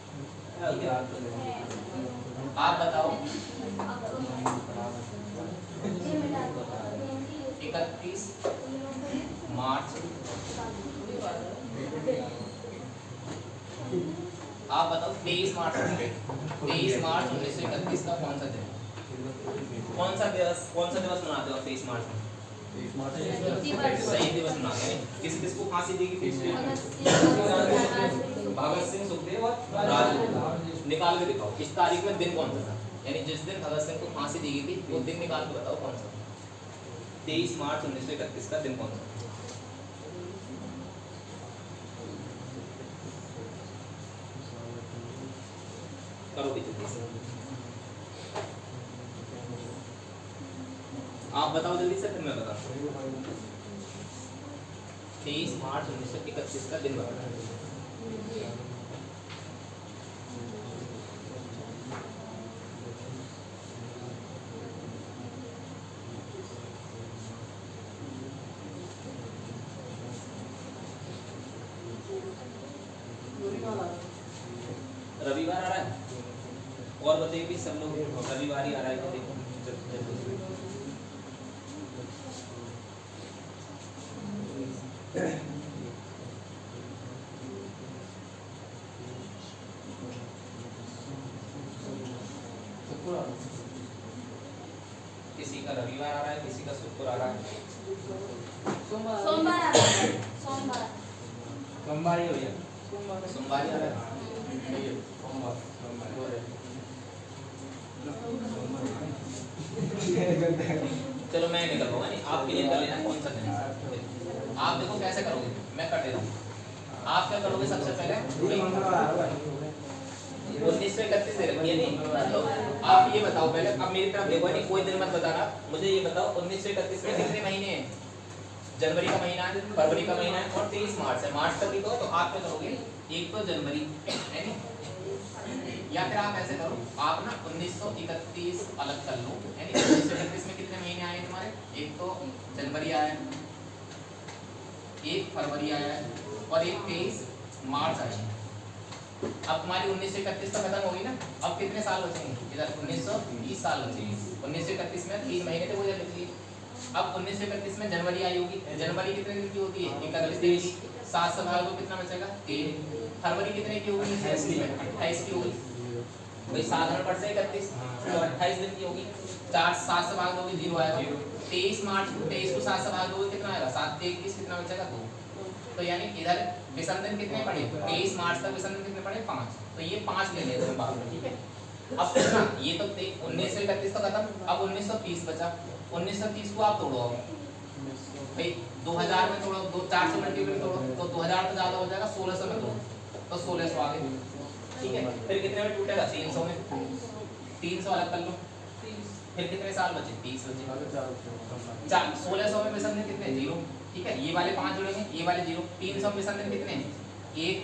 आप बताओ 31 मार्च, आप बताओ 23 मार्च 1931 का कौन सा दिन? कौन सा दिवस मनाते हो 23 मार्च में? सही दिवस मनाते हैं। किसको फांसी दी गई थी? भगत सिंह, सुखदेव और राजगुरु। निकाल के दिखाओ इस तारीख में दिन कौन सा था, यानी जिस दिन भगत सिंह को फांसी दी गई थी वो दिन निकाल के बताओ कौन सा? 23 मार्च 1931 का दिन कौन सा? करो भी जल्दी से, आप बताओ जल्दी से, फिर मैं बताऊं। 23 मार्च 1931 का दिन बताओ। रविवार आ रहा है, और बताइए भी सब लोग रविवार ही आ रहा है। देखो किसी का रविवार आ रहा है, किसी का शुक्र आ रहा है, सोमवार आ रहा है, सोमवार सोमवार ही हो गया, सोमवार ही आ रहा है। चलो मैं निकल पाऊंगा, नहीं आप क्लियर कर लेना कौन सा दिन है। आप देखो कैसे करोगे, मैं कर देता हूँ। आप क्या करोगे सबसे पहले 1931 दे रखी है नहीं, तो आप ये बताओ पहले, अब मेरी तरफ देखो नहीं, कोई दिन मत बताना, मुझे ये बताओ 1931 में कितने महीने हैं? जनवरी का महीना है, फरवरी का महीना है और 23 मार्च है। मार्च तक भी करो तो आप क्या करोगे, एक तो जनवरी है नी, या फिर आप ऐसे करो, आप ना 1931 अलग कर लो है नी। 1931 में कितने महीने आए तुम्हारे, एक तो जनवरी आया, एक फरवरी आया है और एक 23 मार्च आया है। अब तुम्हारी 1931 तो खत्म होगी ना, अब कितने साल बचेंगे, इधर 1920 साल बचेंगे। 1931 में 3 महीने थे वो जब लिखिए। अब 1931 में जनवरी आई होगी, जनवरी कितने दिन की होती है, 41 दिन की, 7 से भाग दो कितना बचेगा 3। फरवरी कितने की होगी, 28 की होगी भाई, 7 में बढ़ से 31 तो 28 दिन की होगी। 7 से भाग दोगे 0 आएगा। 23 मार्च 23 को 7 से भाग दोगे कितना आएगा, 7 से 21 कितना बचेगा 2। तो यानी इधर विषम दिन कितने पड़े, 23 मार्च तक विषम दिन कितने पड़े 5, तो ये 5 ले लेते हैं बाद में, ठीक है। अब कितना, ये तो 1931 तो खत्म, अब 1930 बचा। 1930 को आप तोड़ो भाई, 2000 में तोड़ो, 400 मल्टीपल तोड़ो तो 2000 तो ज्यादा हो जाएगा, 1600 में तोड़ो तो 1600 आ गए, ठीक है। फिर कितने में टूटेगा, 300 में, 300 अलग कर लो, फिर कितने साल बचे, 30 बचे। 1600 में विषम दिन कितने, 0, ठीक है। ये वाले 5 जुड़ेंगे, ये वाले 0। 300 में विषम दिन कितने, 1।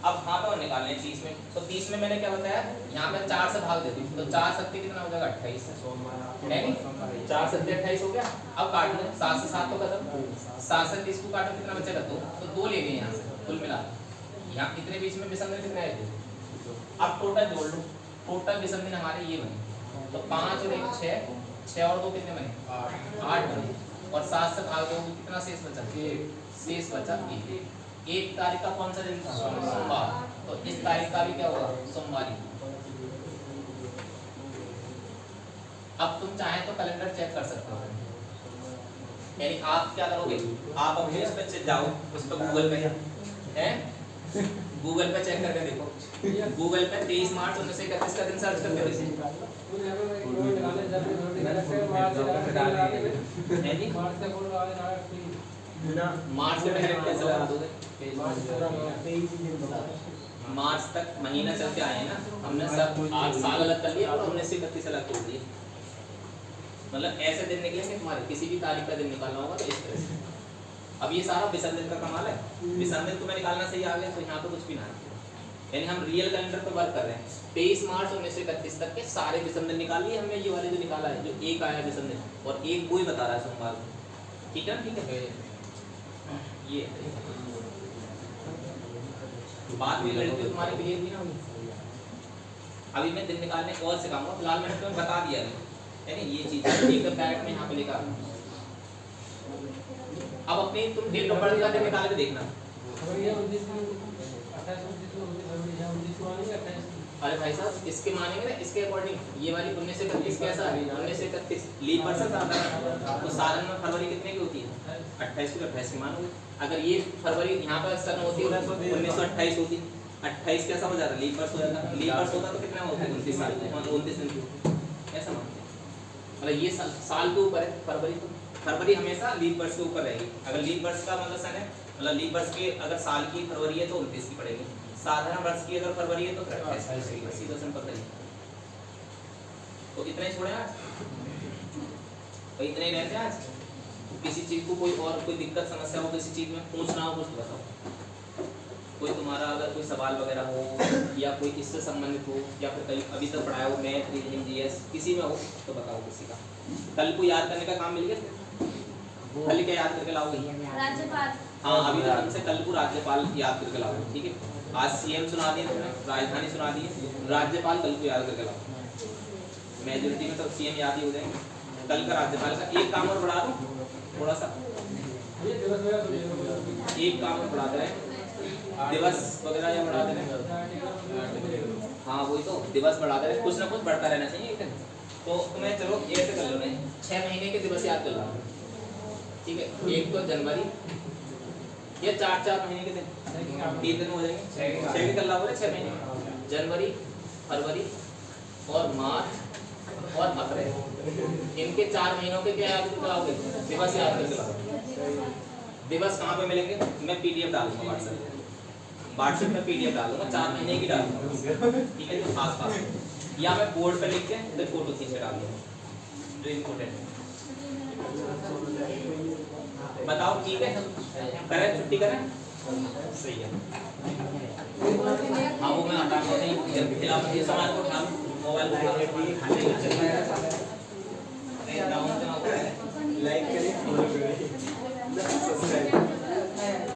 अब यहाँ पे और निकालने 30 में, तो 30 में मैंने क्या बताया, यहाँ पे 4 से भाग देती हूँ तो 4 सत्ते कितना हो जाएगा 28 है नी, 4 सत्ते 28 हो गया। अब काट लो, 7 से 7 तो खत्म, 7 से 30 को काटो कितना बचेगा 2, तो 2 ले गए यहाँ से कुल मिला। यहाँ इतने बीच में विषम दिन कितने आए थे, अब टोटल जोड़ लो, टोटल विषम दिन हमारे ये बने, तो 5 और 1 6, 6 और 2 कितने बने 8 बने, और 7 से भाग दो कितना शेष बचा, शेष बचा 1। 1 तारीख का कौन सा दिन था, सोमवार, तो इस तारीख का भी क्या होगा, सोमवार ही। अब तुम चाहे तो कैलेंडर चेक कर सकते हो, यानी आप क्या करोगे, आप अपने उस पे जाओ, उस पे गूगल पे है, गूगल पे चेक करके देखो, गूगल पे 23 मार्च 1931 का दिन सर्च करके देखो, मार्च के पहले कैसे लगा दोगे, मार्च तक महीना चल के आए ना, हमने सब 8 साल अलग कर लिया और 1931 अलग कर दिया। मतलब ऐसे दिन निकलेंगे तुम्हारे, किसी भी तारीख का दिन निकालना होगा तो इस तरह से। अब ये सारा विषम दिन का कमाल है, विषम दिन तुम्हें निकालना सही आ गया तो यहाँ पे कुछ भी ना है, यानी हम रियल कैलेंडर पे वर्क कर रहे हैं। 23 मार्च 1931 तक के सारे विषम दिन निकाल लिए हमने, ये वाले जो निकाला है, जो एक आया विषम दिन और एक कोई बता रहा है सोमवार, ठीक है, ठीक है। ये बात भी लड़की तुम्हारी क्लियर थी ना। अभी मैं दिन निकालने और सिखाऊंगा, फिलहाल मैंने तुम्हें बता दिया है, यानी ये चीज एकदम डायरेक्ट में यहाँ पे लिखा। अब अपनी तुम डेट ऑफ बर्थ का दिन निकाल के देखना। अरे भाई साहब इसके मानेंगे ना, इसके अकॉर्डिंग ये वाली 1931 कैसा है, 1931 लीप वर्ष आता है, तो सालन में फरवरी कितने की होती है 28 की, 28 की मानोगे। अगर ये फरवरी यहाँ पर सन होती है 1928 होती, 28 कैसा हो जाता है, लीप वर्ष हो जाता है। लीप वर्ष होता तो कितना होता है 29 साल, 29 दिन की, ऐसा मानते हैं। मतलब ये साल के ऊपर है फरवरी, फरवरी हमेशा लीप वर्ष के ऊपर रहेगी। अगर लीप वर्ष का मतलब सन है, मतलब लीप वर्ष के अगर साल की फरवरी है तो 29 की पड़ेगी, साधारण वर्ष की अगर फरवरी है तो 28 की, सीधा सिंपल तरीका। तो इतना ही छोड़े आज, तो इतने ही रहते हैं आज। किसी चीज को कोई और कोई दिक्कत समस्या हो, किसी चीज में पूछना हो कुछ तो बताओ, कोई तुम्हारा अगर कोई सवाल वगैरह हो या कोई इससे संबंधित हो या फिर कहीं अभी तक पढ़ाया हो मैथ रीजनिंग जीएस किसी में हो तो बताओ किसी का। कल को याद करने का काम मिल गया, कल क्या याद करके लाओगे, राज्यपाल। हाँ अभी तक हमसे कल को राज्यपाल याद करके लाओगे, ठीक है। आज सीएम सुना दिए तुमने, राजधानी सुना दी, राज्यपाल कल को याद करके लाओ। मेजोरिटी में तो सीएम याद ही हो जाएंगे, कल का राज्यपाल का एक काम और बढ़ा दो थोड़ा सा, एक काम और बढ़ा दें, दिवस वगैरह या बढ़ा दें, हाँ वही तो दिवस बढ़ा दें, कुछ ना कुछ बढ़ता रहना चाहिए। तो तुम्हें चलो ऐसे कर लो, 6 महीने के दिवस याद कर लो, ठीक है। एक तो जनवरी, ये 4 महीने के दिन, 3 दिन हो जाएंगे, 6 के कर लो 6 महीने, जनवरी फरवरी और मार्च और अप्रैल, इनके 4 महीनों के क्या याद करके लाओगे, दिवस याद करके लाओगे। दिवस कहाँ पे मिलेंगे, मैं पीडीएफ डालूंगा व्हाट्सएप में पीडीएफ डालूंगा, 4 महीने की डालूंगा, ठीक है, जो आस पास, या मैं बोर्ड पे लिख के फिर फोटो खींच के डाल दूंगा, जो इम्पोर्टेंट है। बताओ ठीक है करें छुट्टी करें सही है हाँ वो मैं हटा नहीं जब ये सामान को उठा मोबाइल को खाने लाइक करें फॉलो करें सब्सक्राइब